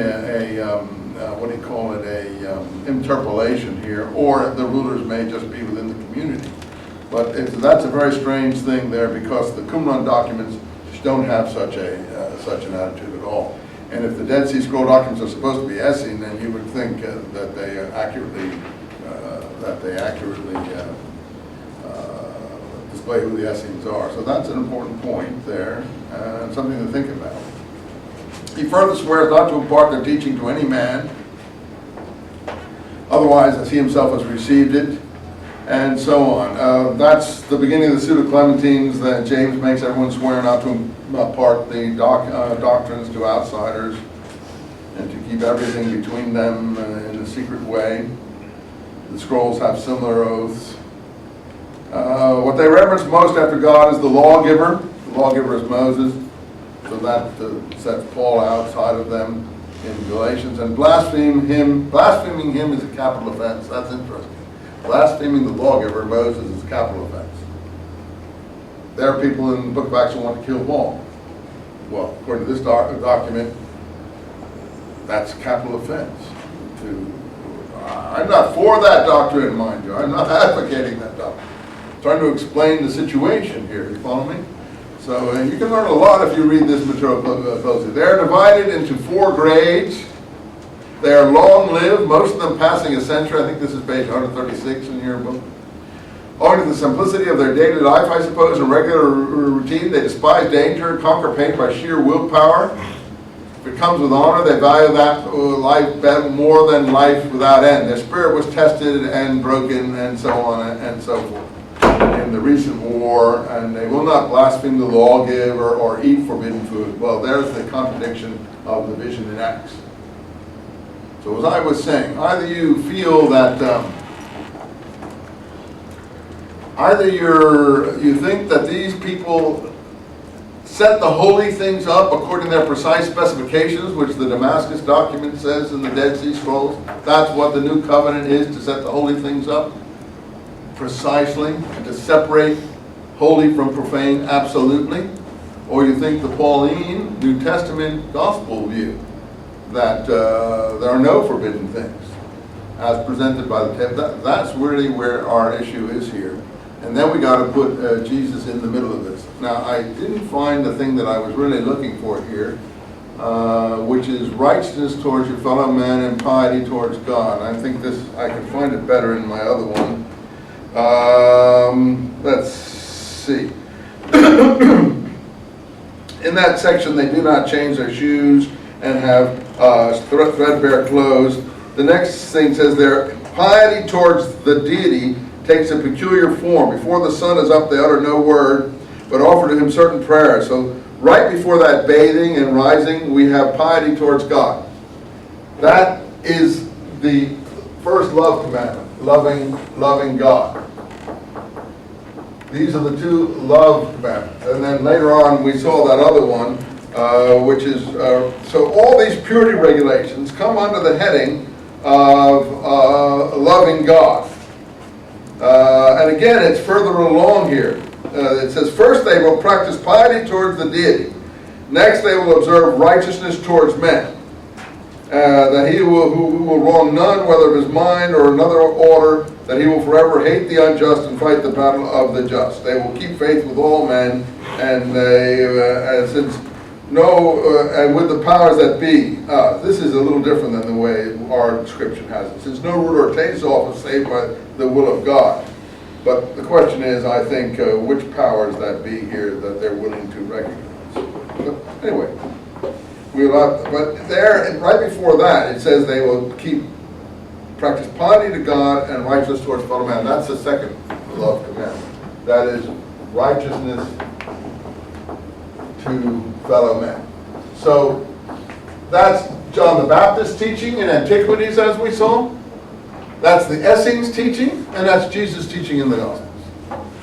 what do you call it, interpolation here, or the rulers may just be within the community. But that's a very strange thing there, because the Qumran documents don't have such an attitude at all. And if the Dead Sea Scroll documents are supposed to be Essene, then you would think that they accurately display who the Essenes are. So that's an important point there, and something to think about. He further swears not to impart their teaching to any man, otherwise as he himself has received it, and so on. That's the beginning of the Pseudo-Clementines, that James makes everyone swear not to impart the doctrines to outsiders, and to keep everything between them in a secret way. The scrolls have similar oaths. What they reverence most after God is the lawgiver. The lawgiver is Moses. So that sets Paul outside of them in Galatians. And blaspheming him is a capital offense. That's interesting. Blaspheming the lawgiver, Moses, is a capital offense. There are people in the book of Acts who want to kill Paul. Well, according to this document, that's a capital offense. I'm not for that doctrine, mind you. I'm not advocating that doctrine. I'm trying to explain the situation here. You follow me? So you can learn a lot if you read this material closely. They are divided into 4 grades. They are long-lived, most of them passing a century. I think this is page 136 in your book. Owing to the simplicity of their daily life, I suppose, and regular routine, they despise danger and conquer pain by sheer willpower. If it comes with honor, they value that life more than life without end. Their spirit was tested and broken, and so on and so forth, in the recent war, and they will not blaspheme the lawgiver or eat forbidden food. Well, there's the contradiction of the vision in Acts. So as I was saying, either you feel that, you think that these people set the holy things up according to their precise specifications, which the Damascus document says in the Dead Sea Scrolls. That's what the new covenant is, to set the holy things up precisely, and to separate holy from profane absolutely. Or you think the Pauline New Testament gospel view, that there are no forbidden things. as presented by the text. That's really where our issue is here. And then we got to put Jesus in the middle of this. Now, I didn't find the thing that I was really looking for here, which is righteousness towards your fellow man and piety towards God. I think I can find it better in my other one. Let's see. In that section, they do not change their shoes and have threadbare clothes. The next thing says their piety towards the deity takes a peculiar form. Before the sun is up, they utter no word, but offer to him certain prayers. So right before that bathing and rising, we have piety towards God. That is the first love commandment, loving God. These are the two love commandments. And then later on, we saw that other one, which is, so all these purity regulations come under the heading of loving God. And again, it's further along here. It says, first they will practice piety towards the deity. Next they will observe righteousness towards men. That he will, who will wrong none, whether of his mind or another order, that he will forever hate the unjust and fight the battle of the just. They will keep faith with all men, and they, and with the powers that be. This is a little different than the way our description has it. Since no root or taste is often saved by the will of God. But the question is, I think, which powers that be here that they're willing to recognize. But anyway, but there, right before that, it says they will practice piety to God and righteousness towards fellow man. That's the second love commandment. That is righteousness to fellow men. So that's John the Baptist's teaching in Antiquities, as we saw. That's the Essenes teaching, and that's Jesus' teaching in the Gospels.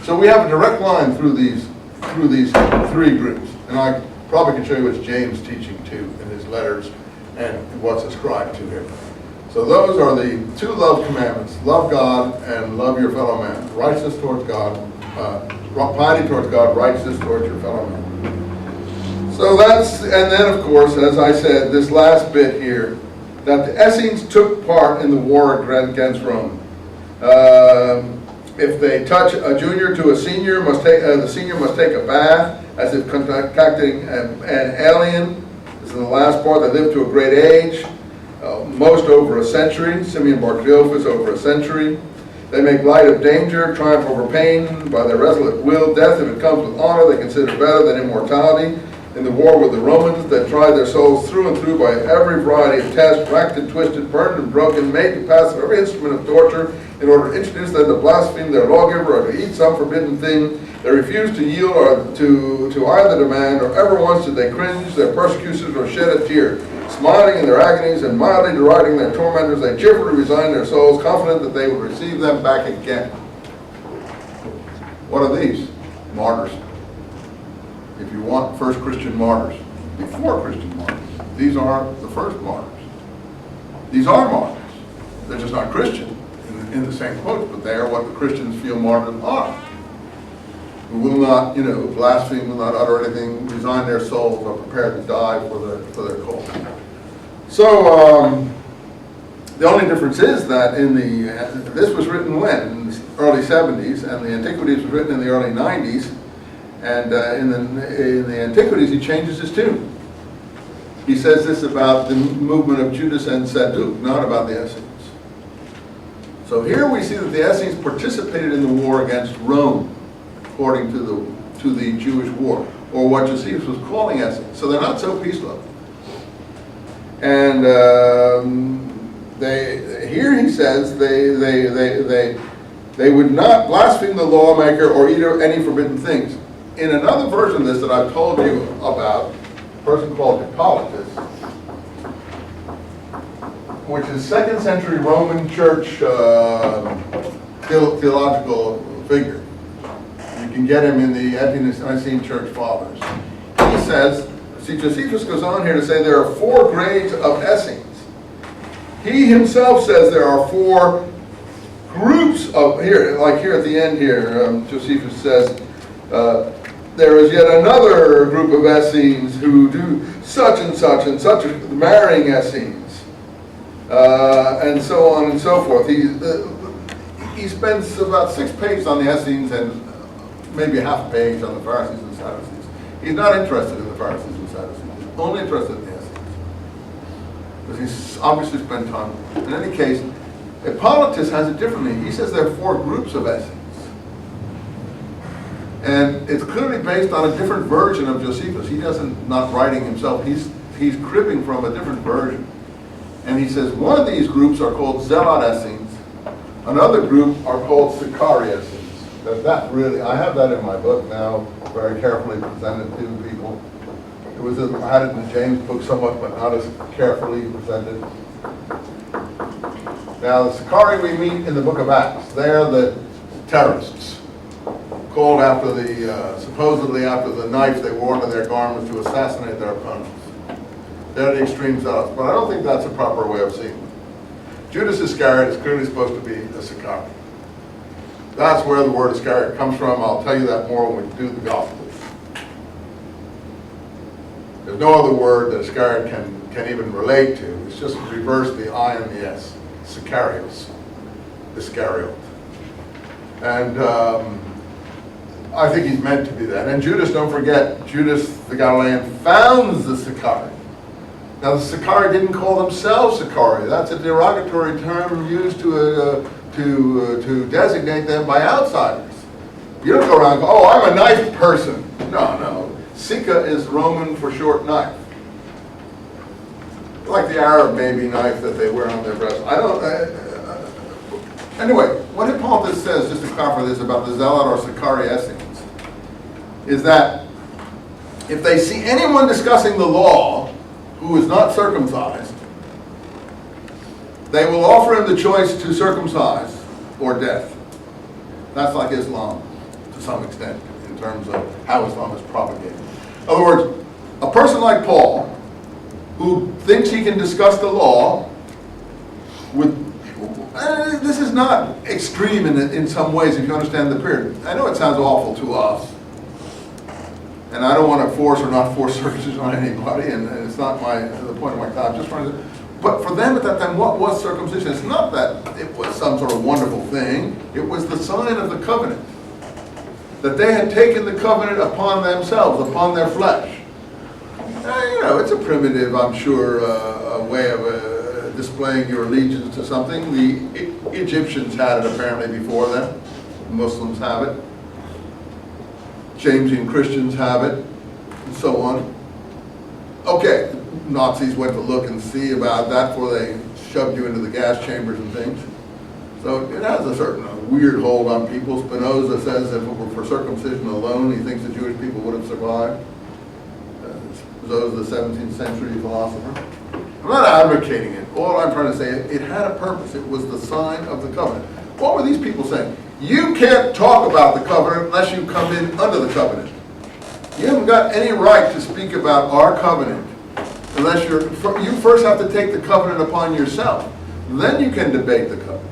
So we have a direct line through these three groups. And I probably can show you what's James' teaching too in his letters and what's ascribed to him. So those are the two love commandments: love God and love your fellow man. Righteousness towards God, piety towards God, righteousness towards your fellow man. So that's, and then of course, as I said, this last bit here, that the Essenes took part in the war against Rome. If they touch a junior to a senior, the senior must take a bath, as if contacting an alien. This is the last part. They lived to a great age, most over a century. Simeon Bar Cleophas over a century. They make light of danger, triumph over pain by their resolute will. Death, if it comes with honor, they consider better than immortality. In the war with the Romans, they tried their souls through and through by every variety of tests, racked and twisted, burned and broken, made to pass through every instrument of torture in order to introduce them to blaspheme their lawgiver or to eat some forbidden thing. They refused to yield or to either demand, or ever once did they cringe their persecutors or shed a tear. Smiling in their agonies and mildly deriding their tormentors, they cheerfully resigned their souls, confident that they would receive them back again. What are these? Martyrs. If you want first Christian martyrs, before Christian martyrs, these are the first martyrs. These are martyrs. They're just not Christian in the same quotes, but they are what the Christians feel martyrs are. Who will not, blaspheme, will not utter anything, resign their souls, are prepared to die for their cause. So the only difference is that this was written when? In the early 70s, and the Antiquities was written in the early 90s. And in the Antiquities, he changes his tune. He says this about the movement of Judas and Sadduq, not about the Essenes. So here we see that the Essenes participated in the war against Rome, according to the Jewish war, or what Josephus was calling Essenes. So they're not so peace loving. And here he says they would not blaspheme the lawmaker or eat any forbidden things. In another version of this that I've told you about, a person called Hippolytus, which is 2nd century Roman church theological figure. You can get him in the Ante-Nicene Church Fathers. He says, Josephus goes on here to say there are 4 grades of Essenes. He himself says there are 4 groups of, here at the end here, Josephus says, there is yet another group of Essenes who do such and such, marrying Essenes. and so on and so forth. He spends about 6 pages on the Essenes and maybe half a page on the Pharisees and Sadducees. He's not interested in the Pharisees and Sadducees. He's only interested in the Essenes. Because he's obviously spent time. In any case, Hippolytus has it differently. He says there are 4 groups of Essenes. And it's clearly based on a different version of Josephus. He doesn't, not writing himself, he's cribbing from a different version. And he says one of these groups are called Zealot Essenes. Another group are called Sicarii Essenes. That really, I have that in my book now, very carefully presented to people. It was, I had it in the James book somewhat, but not as carefully presented. Now the Sicarii we meet in the book of Acts. They're the terrorists, called after the, supposedly after the knife they wore under their garments to assassinate their opponents. They're the extreme zealots, but I don't think that's a proper way of seeing them. Judas Iscariot is clearly supposed to be a Sicarii. That's where the word Iscariot comes from. I'll tell you that more when we do the Gospels. There's no other word that Iscariot can even relate to. It's just reverse the I and the S. Sicarios. Iscariot. And I think he's meant to be that. And Judas, don't forget, Judas the Galilean founds the Sicarii. Now the Sicarii didn't call themselves Sicarii. That's a derogatory term used to designate them by outsiders. You don't go around and go, oh, I'm a knife person. No, no. Sika is Roman for short knife. Like the Arab baby knife that they wear on their breast. I don't, anyway, what Hippolytus says, just to clarify this about the Zealot or Sicarii Essenes, is that if they see anyone discussing the law who is not circumcised, they will offer him the choice to circumcise or death. That's like Islam to some extent in terms of how Islam is propagated. In other words, a person like Paul, who thinks he can discuss the law with, this is not extreme in some ways if you understand the period. I know it sounds awful to us, and I don't want to force or not force circumcision on anybody, and it's not the point of my talk. I'm just trying to, but for them at that time, what was circumcision? It's not that it was some sort of wonderful thing. It was the sign of the covenant, that they had taken the covenant upon themselves, upon their flesh. You know, it's a primitive, I'm sure, way of displaying your allegiance to something. The Egyptians had it apparently before them. Muslims have it. Jamesian Christians have it, and so on. Okay, Nazis went to look and see about that before they shoved you into the gas chambers and things. So it has a certain weird hold on people. Spinoza says if it were for circumcision alone, he thinks the Jewish people would have survived. Spinoza, the 17th century philosopher. I'm not advocating it. All I'm trying to say is it had a purpose. It was the sign of the covenant. What were these people saying? You can't talk about the covenant unless you come in under the covenant. You haven't got any right to speak about our covenant unless you first have to take the covenant upon yourself. Then you can debate the covenant.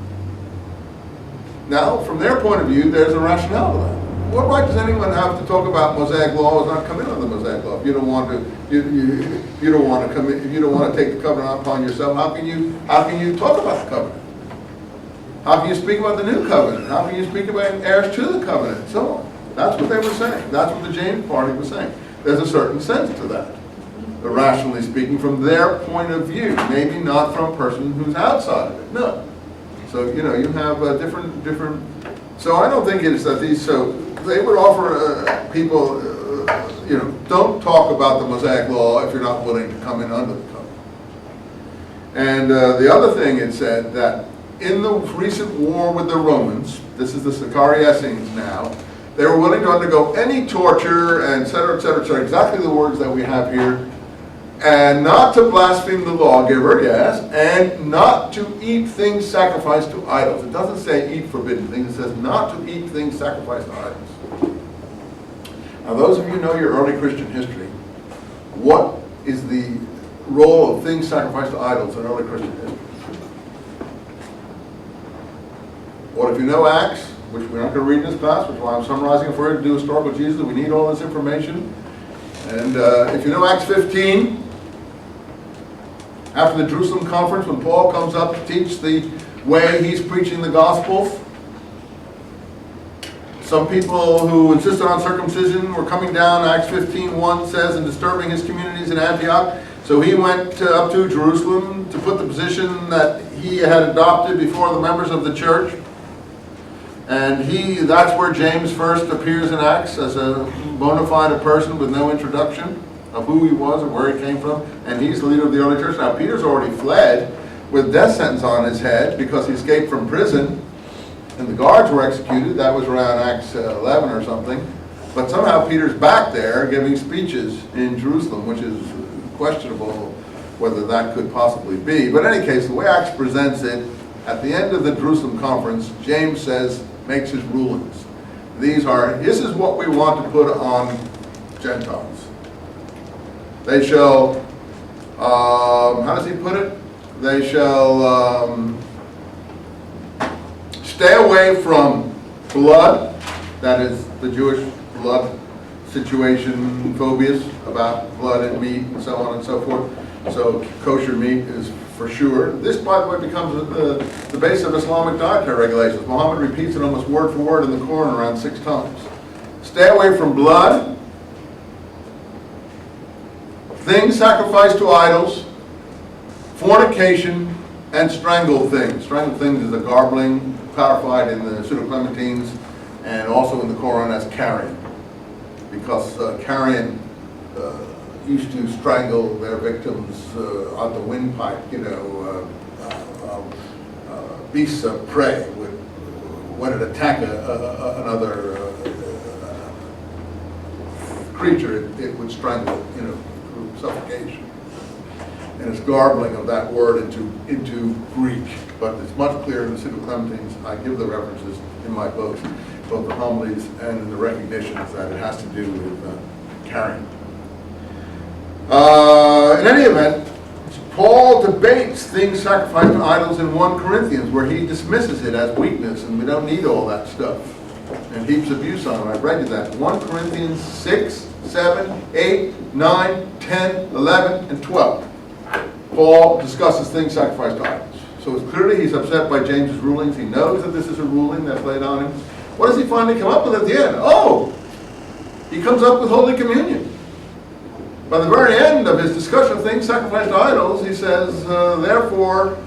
Now, from their point of view, there's a rationale to that. What right does anyone have to talk about Mosaic law or not come in on the Mosaic law? If you don't want to, you don't want to come in, if you don't want to take the covenant upon yourself, how can you talk about the covenant? How can you speak about the new covenant? How can you speak about heirs to the covenant and so on? That's what they were saying. That's what the James party was saying. There's a certain sense to that. But rationally speaking, from their point of view, maybe not from a person who's outside of it. No. So, you know, you have different, so I don't think it's that these, so they would offer people, you know, don't talk about the Mosaic law if you're not willing to come in under the covenant. And the other thing it said that in the recent war with the Romans, this is the Sicarii Essenes now, they were willing to undergo any torture, and et cetera, exactly the words that we have here, and not to blaspheme the lawgiver, yes, and not to eat things sacrificed to idols. It doesn't say eat forbidden things, it says not to eat things sacrificed to idols. Now those of you who know your early Christian history, what is the role of things sacrificed to idols in early Christian history? What if you know Acts, which we're not going to read in this class, which is why I'm summarizing it for you to do historical Jesus, we need all this information. And if you know Acts 15, After the Jerusalem conference, when Paul comes up to teach the way he's preaching the gospel, some people who insisted on circumcision were coming down, Acts 15:1 says, and disturbing his communities in Antioch. So he went up to Jerusalem to put the position that he had adopted before the members of the church. And that's where James first appears in Acts as a bona fide person with no introduction of who he was or where he came from. And he's the leader of the early church. Now Peter's already fled with death sentence on his head because he escaped from prison. And the guards were executed. That was around Acts 11 or something. But somehow Peter's back there giving speeches in Jerusalem, which is questionable whether that could possibly be. But in any case, the way Acts presents it, at the end of the Jerusalem conference, James makes his rulings. This is what we want to put on Gentiles. They shall, how does he put it? They shall stay away from blood, that is the Jewish blood situation, phobias about blood and meat and so on and so forth. So kosher meat is for sure. This, by the way, becomes the base of Islamic dietary regulations. Muhammad repeats it almost word for word in the Quran around 6 times. Stay away from blood, things sacrificed to idols, fornication, and strangled things. Strangled things is a garbling, codified in the Pseudo-Clementines and also in the Quran as carrion. Because carrion used to strangle their victims on the windpipe, beasts of prey when it attacked another creature, it would strangle it, through suffocation. And it's garbling of that word into Greek, but it's much clearer in the Pseudo-Clementines. I give the references in my books, both the homilies and in the recognitions that it has to do with carrion. In any event, Paul debates things sacrificed to idols in 1 Corinthians, where he dismisses it as weakness, and we don't need all that stuff. And heaps of use on it. I've read you that. 1 Corinthians 6, 7, 8, 9, 10, 11, and 12. Paul discusses things sacrificed to idols. So it's clearly he's upset by James's rulings. He knows that this is a ruling that's laid on him. What does he finally come up with at the end? Oh, he comes up with Holy Communion. By the very end of his discussion of things sacrificed to idols, he says, therefore,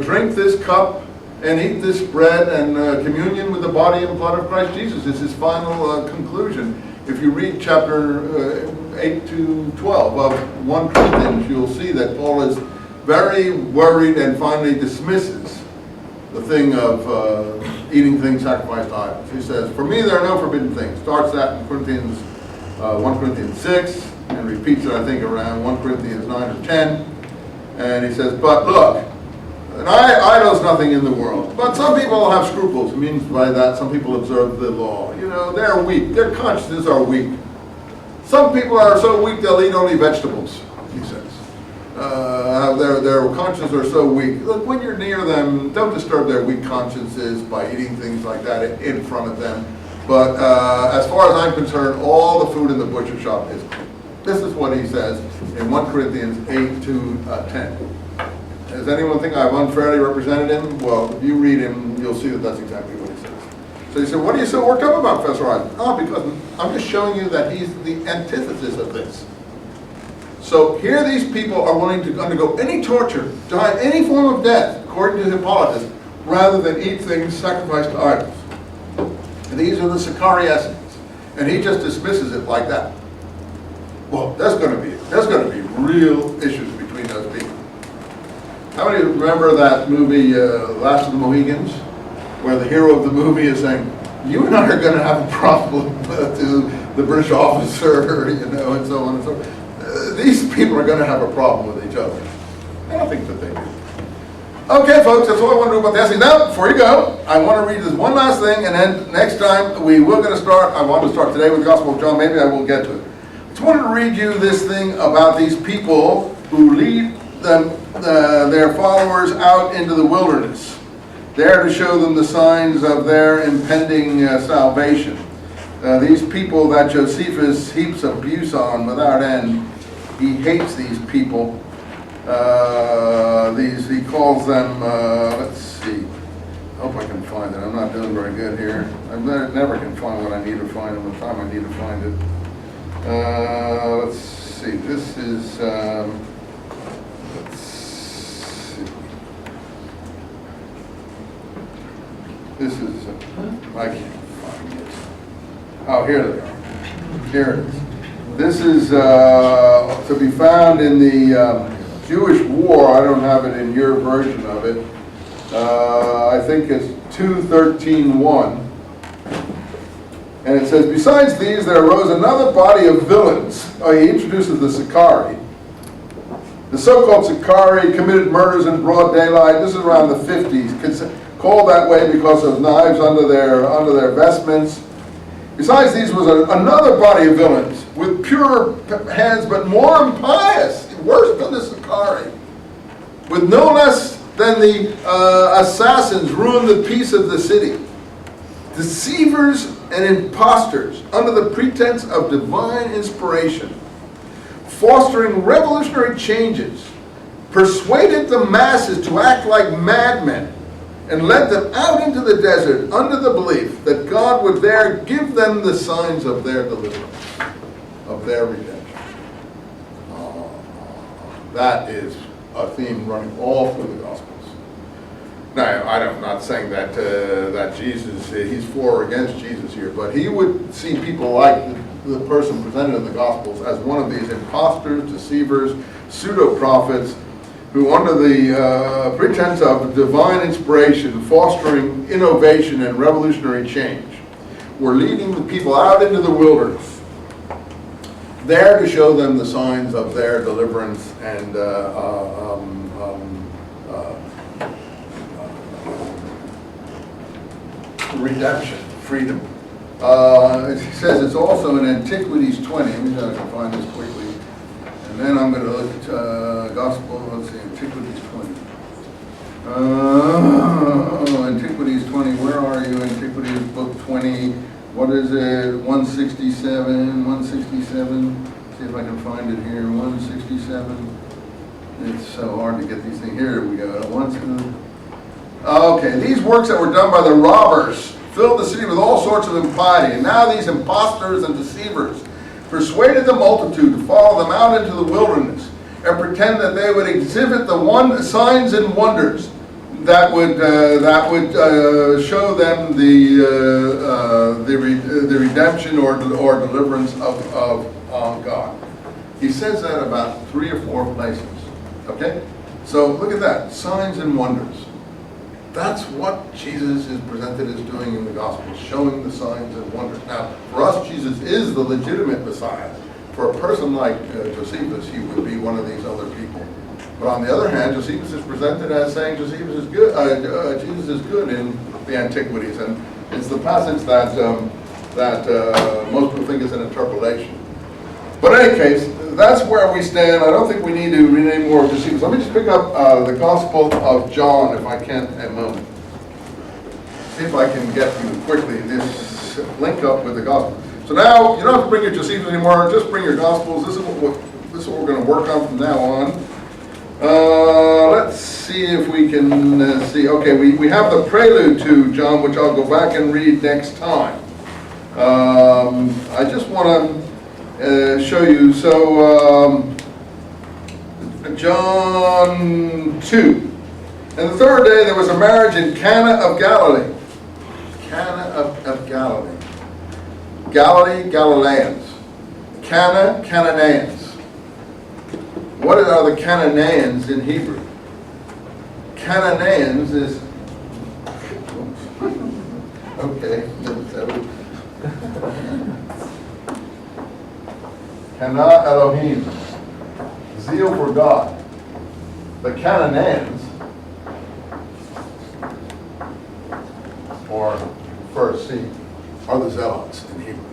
drink this cup and eat this bread and communion with the body and blood of Christ Jesus. It's his final conclusion. If you read chapter 8 to 12 of 1 Corinthians, you'll see that Paul is very worried and finally dismisses the thing of eating things sacrificed to idols. He says, for me there are no forbidden things. Starts that in 1 Corinthians 6, and repeats it, I think, around 1 Corinthians 9 or 10. And he says, but look, an idol's nothing in the world. But some people have scruples. It means by that some people observe the law. They're weak. Their consciences are weak. Some people are so weak they'll eat only vegetables, he says. Their consciences are so weak. Look, when you're near them, don't disturb their weak consciences by eating things like that in front of them. But as far as I'm concerned, all the food in the butcher shop is clean. This is what he says in 1 Corinthians 8 to 10. Does anyone think I've unfairly represented him? Well, if you read him, you'll see that that's exactly what he says. So you say, what are you so worked up about, Professor Eisenman? Oh, because I'm just showing you that he's the antithesis of this. So here these people are willing to undergo any torture, die any form of death, according to Hippolytus, rather than eat things sacrificed to idols. And these are the Sicarians. And he just dismisses it like that. Well, there's going to be real issues between those people. How many remember that movie, Last of the Mohicans, where the hero of the movie is saying, you and I are going to have a problem to the British officer, and so on and so forth. These people are going to have a problem with each other. I don't think that they do. Okay, folks, that's all I want to do about the essay. Now, before you go, I want to read this one last thing, and then next time I want to start today with the Gospel of John. Maybe I will get to it. I just wanted to read you this thing about these people who lead their followers out into the wilderness, there to show them the signs of their impending salvation. These people that Josephus heaps abuse on without end, he hates these people. He calls them, let's see, I hope I can find it. I'm not doing very good here. I never can find what I need to find in the time I need to find it. Let's see, this is, let's see. This is, I can't find it. Oh, here they are. Here it is. This is to be found in the Jewish War. I don't have it in your version of it. I think it's 2:13:1. And it says, besides these, there arose another body of villains. Oh, he introduces the Sicarii. The so-called Sicarii committed murders in broad daylight. This is around the 50s. Called that way because of knives under their vestments. Besides these was another body of villains with pure hands, but more impious, worse than the Sicarii, with no less than the assassins ruined the peace of the city. Deceivers and impostors under the pretense of divine inspiration, fostering revolutionary changes, persuaded the masses to act like madmen, and led them out into the desert under the belief that God would there give them the signs of their deliverance, of their redemption. That is a theme running all through the Gospels. Now, I'm not saying that that Jesus, he's for or against Jesus here, but he would see people like the person presented in the Gospels as one of these imposters, deceivers, pseudo-prophets, who under the pretense of divine inspiration, fostering innovation and revolutionary change, were leading the people out into the wilderness, there to show them the signs of their deliverance and redemption, freedom. It says it's also in Antiquities 20. Let me see if I can find this quickly. And then I'm going to look at Gospel, let's see, Antiquities 20. Antiquities 20, where are you? Antiquities book 20, what is it? 167. See if I can find it here, 167. It's so hard to get these things. Here we go. Okay, these works that were done by the robbers filled the city with all sorts of impiety. And now these impostors and deceivers persuaded the multitude to follow them out into the wilderness and pretend that they would exhibit the signs and wonders that would show them the redemption or deliverance of God. He says that about 3 or 4 places. Okay, so look at that, signs and wonders. That's what Jesus is presented as doing in the Gospels, showing the signs and wonders. Now, for us, Jesus is the legitimate Messiah. For a person like Josephus, he would be one of these other people. But on the other hand, Josephus is presented as saying Josephus is good. Jesus is good in the Antiquities, and it's the passage that most people think is an interpolation. But in any case, that's where we stand. I don't think we need to read any more of Josephus. Let me just pick up the Gospel of John, if I can, a moment. See if I can get you quickly this link up with the Gospel. So now, you don't have to bring your Josephus anymore. Just bring your Gospels. This is what we're going to work on from now on. Let's see if we can see. Okay, we have the prelude to John, which I'll go back and read next time. I just want to show you. So, John 2. And the third day there was a marriage in Cana of Galilee. Cana of Galilee. Galilee, Galileans. Cana, Canaanians. What are the Canaanians in Hebrew? Canaanians is... Okay. Kana Elohim, zeal for God. The Canaanians, or first C, are the zealots in Hebrew.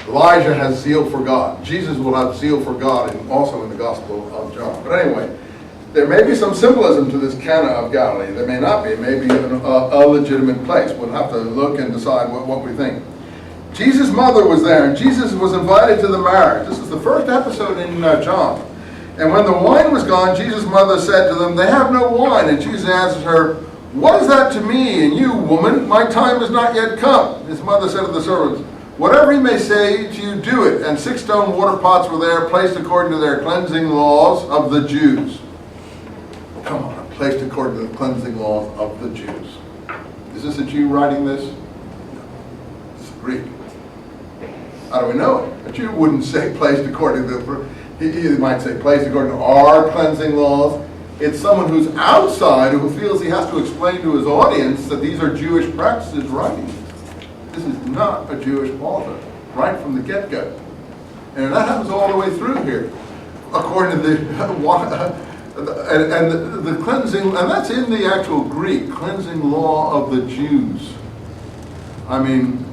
Elijah has zeal for God. Jesus will have zeal for God also in the Gospel of John. But anyway, there may be some symbolism to this Cana of Galilee. There may not be. It may be a legitimate place. We'll have to look and decide what we think. Jesus' mother was there, and Jesus was invited to the marriage. This is the first episode in John. And when the wine was gone, Jesus' mother said to them, they have no wine. And Jesus answered her, what is that to me and you, woman? My time is not yet come. His mother said to the servants, whatever he may say to you, do it. And 6 stone water pots were there, placed according to their cleansing laws of the Jews. Come on, placed according to the cleansing laws of the Jews. Is this a Jew writing this? No, it's Greek. How do we know it? A Jew wouldn't say placed according to the, he might say placed according to our cleansing laws. It's someone who's outside who feels he has to explain to his audience that these are Jewish practices writing this. This is not a Jewish author, right from the get-go. And that happens all the way through here. According to the cleansing, and that's in the actual Greek, cleansing law of the Jews. I mean,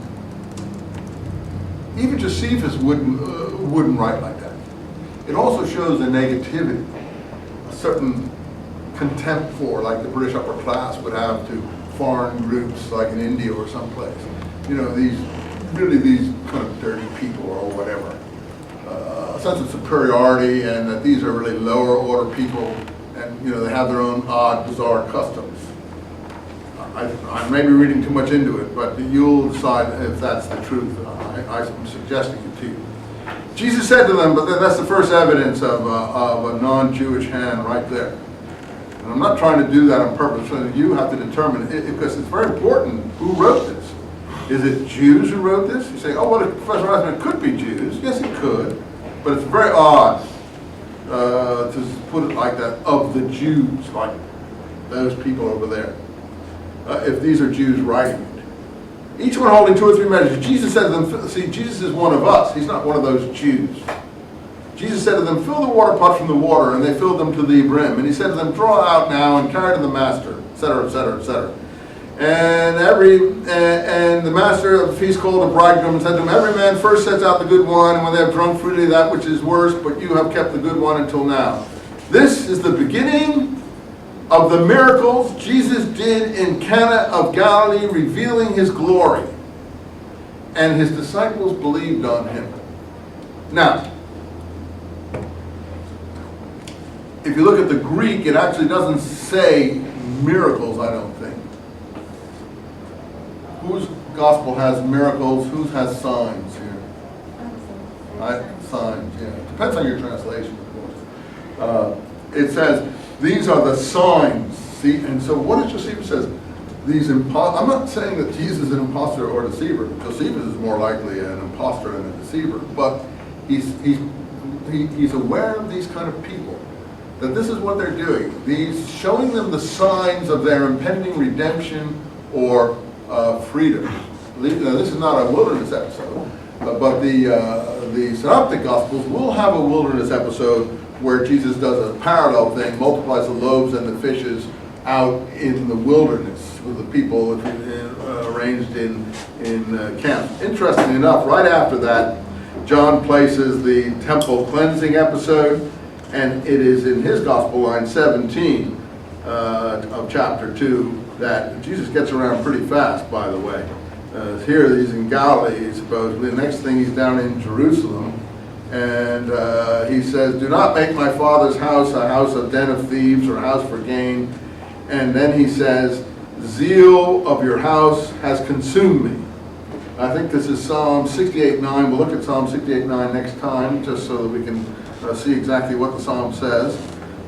even Josephus wouldn't write like that. It also shows a negativity, a certain contempt for, like the British upper class would have to foreign groups like in India or someplace. You know, these kind of dirty people or whatever. A sense of superiority, and that these are really lower order people, and you know, they have their own odd, bizarre customs. I may be reading too much into it, but you'll decide if that's the truth. I'm suggesting it to you. Jesus said to them, but that's the first evidence of a non-Jewish hand right there. And I'm not trying to do that on purpose, so you have to determine it, because it's very important who wrote this. Is it Jews who wrote this? You say, oh, well, Professor Eisenman, it could be Jews. Yes, it could. But it's very odd to put it like that, of the Jews, like those people over there. If these are Jews writing it. Each one holding 2 or 3 measures. Jesus said to them, see, Jesus is one of us. He's not one of those Jews. Jesus said to them, fill the water pot from the water, and they filled them to the brim. And he said to them, draw out now and carry to the master, etc., etc., etc. And the master of the feast called the bridegroom and said to him, every man first sets out the good wine, and when they have drunk freely that which is worse, but you have kept the good wine until now. This is the beginning of the miracles Jesus did in Cana of Galilee, revealing his glory. And his disciples believed on him. Now, if you look at the Greek, it actually doesn't say miracles, I don't think. Whose gospel has miracles? Whose has signs here? Signs, yeah. Depends on your translation, of course. It says, these are the signs. See, and so what does Josephus says? I'm not saying that Jesus is an imposter or a deceiver. Josephus is more likely an imposter than a deceiver, but he's aware of these kind of people, that this is what they're doing. These showing them the signs of their impending redemption or freedom. Now, this is not a wilderness episode, but the Synoptic Gospels will have a wilderness episode where Jesus does a parallel thing, multiplies the loaves and the fishes out in the wilderness with the people arranged in camps. Interestingly enough, right after that, John places the temple cleansing episode, and it is in his Gospel, line 17 of chapter 2, that Jesus gets around pretty fast, by the way. Here he's in Galilee, supposedly. The next thing he's down in Jerusalem. And he says, do not make my Father's house a house of den of thieves or a house for gain. And then he says, zeal of your house has consumed me. I think this is Psalm 68:9. We'll look at Psalm 68:9 next time, just so that we can see exactly what the Psalm says.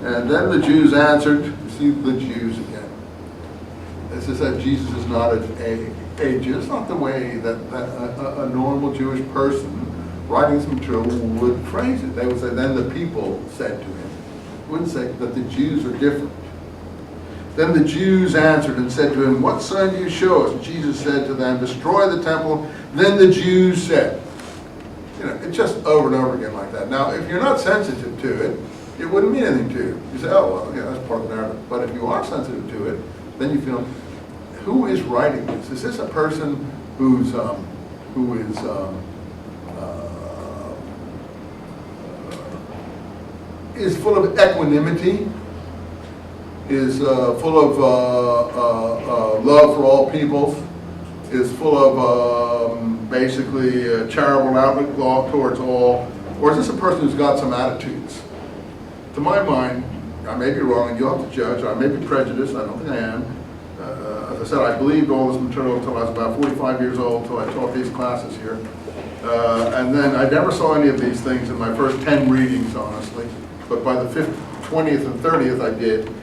And then the Jews answered, see the Jews again. This is that Jesus is not a Jew. It's not the way that a normal Jewish person writing some material would phrase it. They would say, then the people said to him. They wouldn't say that the Jews are different. Then the Jews answered and said to him, what sign do you show us? And Jesus said to them, destroy the temple. Then the Jews said. You know, it's just over and over again like that. Now, if you're not sensitive to it, it wouldn't mean anything to you. You say, oh, well, yeah, that's part of the narrative. But if you are sensitive to it, then you feel, who is writing this? Is this a person who is full of equanimity, is full of love for all peoples, is full of basically a charitable outlook towards all, or is this a person who's got some attitudes? to my mind, I may be wrong, and you'll have to judge, I may be prejudiced, I don't think I am. As I said, I believed all this material until I was about 45 years old, until I taught these classes here. And then I never saw any of these things in my first 10 readings, honestly. But by the 20th and 30th, I did.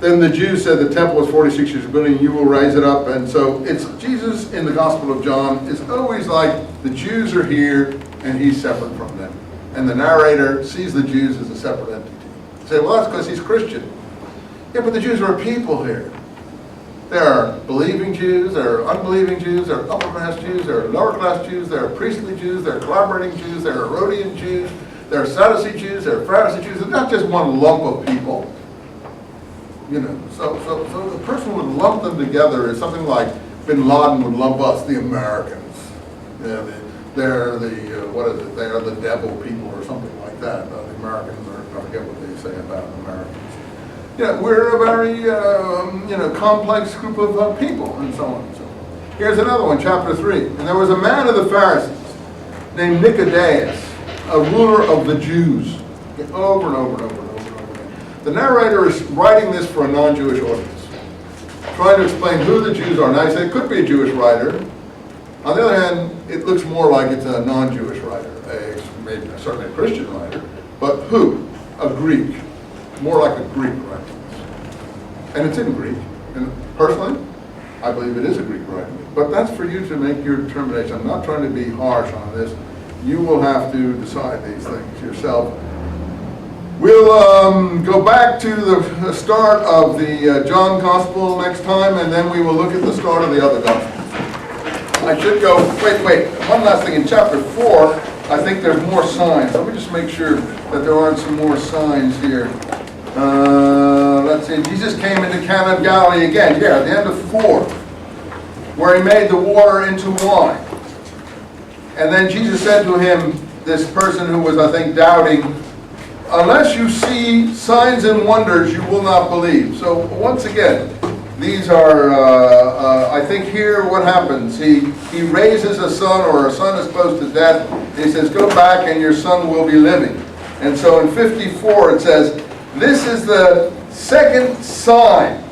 Then the Jews said the temple was 46 years building, you will raise it up. And so it's Jesus in the Gospel of John is always like the Jews are here and he's separate from them. And the narrator sees the Jews as a separate entity. You say, well, that's because he's Christian. Yeah, but the Jews are a people here. There are believing Jews, there are unbelieving Jews, there are upper class Jews, there are lower class Jews, there are priestly Jews, there are collaborating Jews, there are Herodian Jews, there are Sadducee Jews, there are Pharisee Jews. It's not just one lump of people. You know, so the person would lump them together is something like Bin Laden would lump us, the Americans. Yeah, they're the what is it? They are the devil people or something like that. The Americans are, I forget what they say about Americans. Yeah, we're a very complex group of people, and so on and so on. Here's another one, chapter 3. And there was a man of the Pharisees named Nicodemus, a ruler of the Jews. Over and over and over and over and over again. The narrator is writing this for a non-Jewish audience, trying to explain who the Jews are. Now, I say it could be a Jewish writer. On the other hand, it looks more like it's a non-Jewish writer, maybe certainly a Christian writer, but who? A Greek. More like a Greek writing. And it's in Greek. And personally, I believe it is a Greek writing. But that's for you to make your determination. I'm not trying to be harsh on this. You will have to decide these things yourself. We'll go back to the start of the John Gospel next time, and then we will look at the start of the other Gospels. I should go, wait, one last thing. In chapter 4, I think there's more signs. Let me just make sure that there aren't some more signs here. Let's see, Jesus came into Cana of Galilee again, yeah, at the end of 4, where he made the water into wine. And then Jesus said to him, this person who was, I think, doubting, unless you see signs and wonders, you will not believe. So once again, these are, I think here what happens, he raises a son, or a son is close to death, and he says, go back and your son will be living. And so in 54 it says, this is the second sign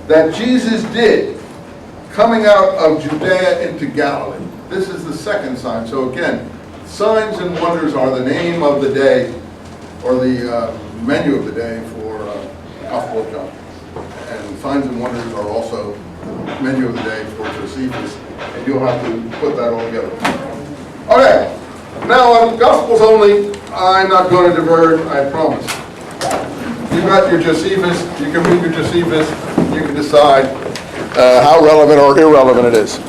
that Jesus did coming out of Judea into Galilee. This is the second sign. So again, signs and wonders are the name of the day, or the menu of the day for the Gospel of John. And signs and wonders are also the menu of the day for Josephus, and you'll have to put that all together. Okay, now on Gospels only, I'm not going to divert, I promise. You've got your Josephus, you can read your Josephus, you can decide how relevant or irrelevant it is.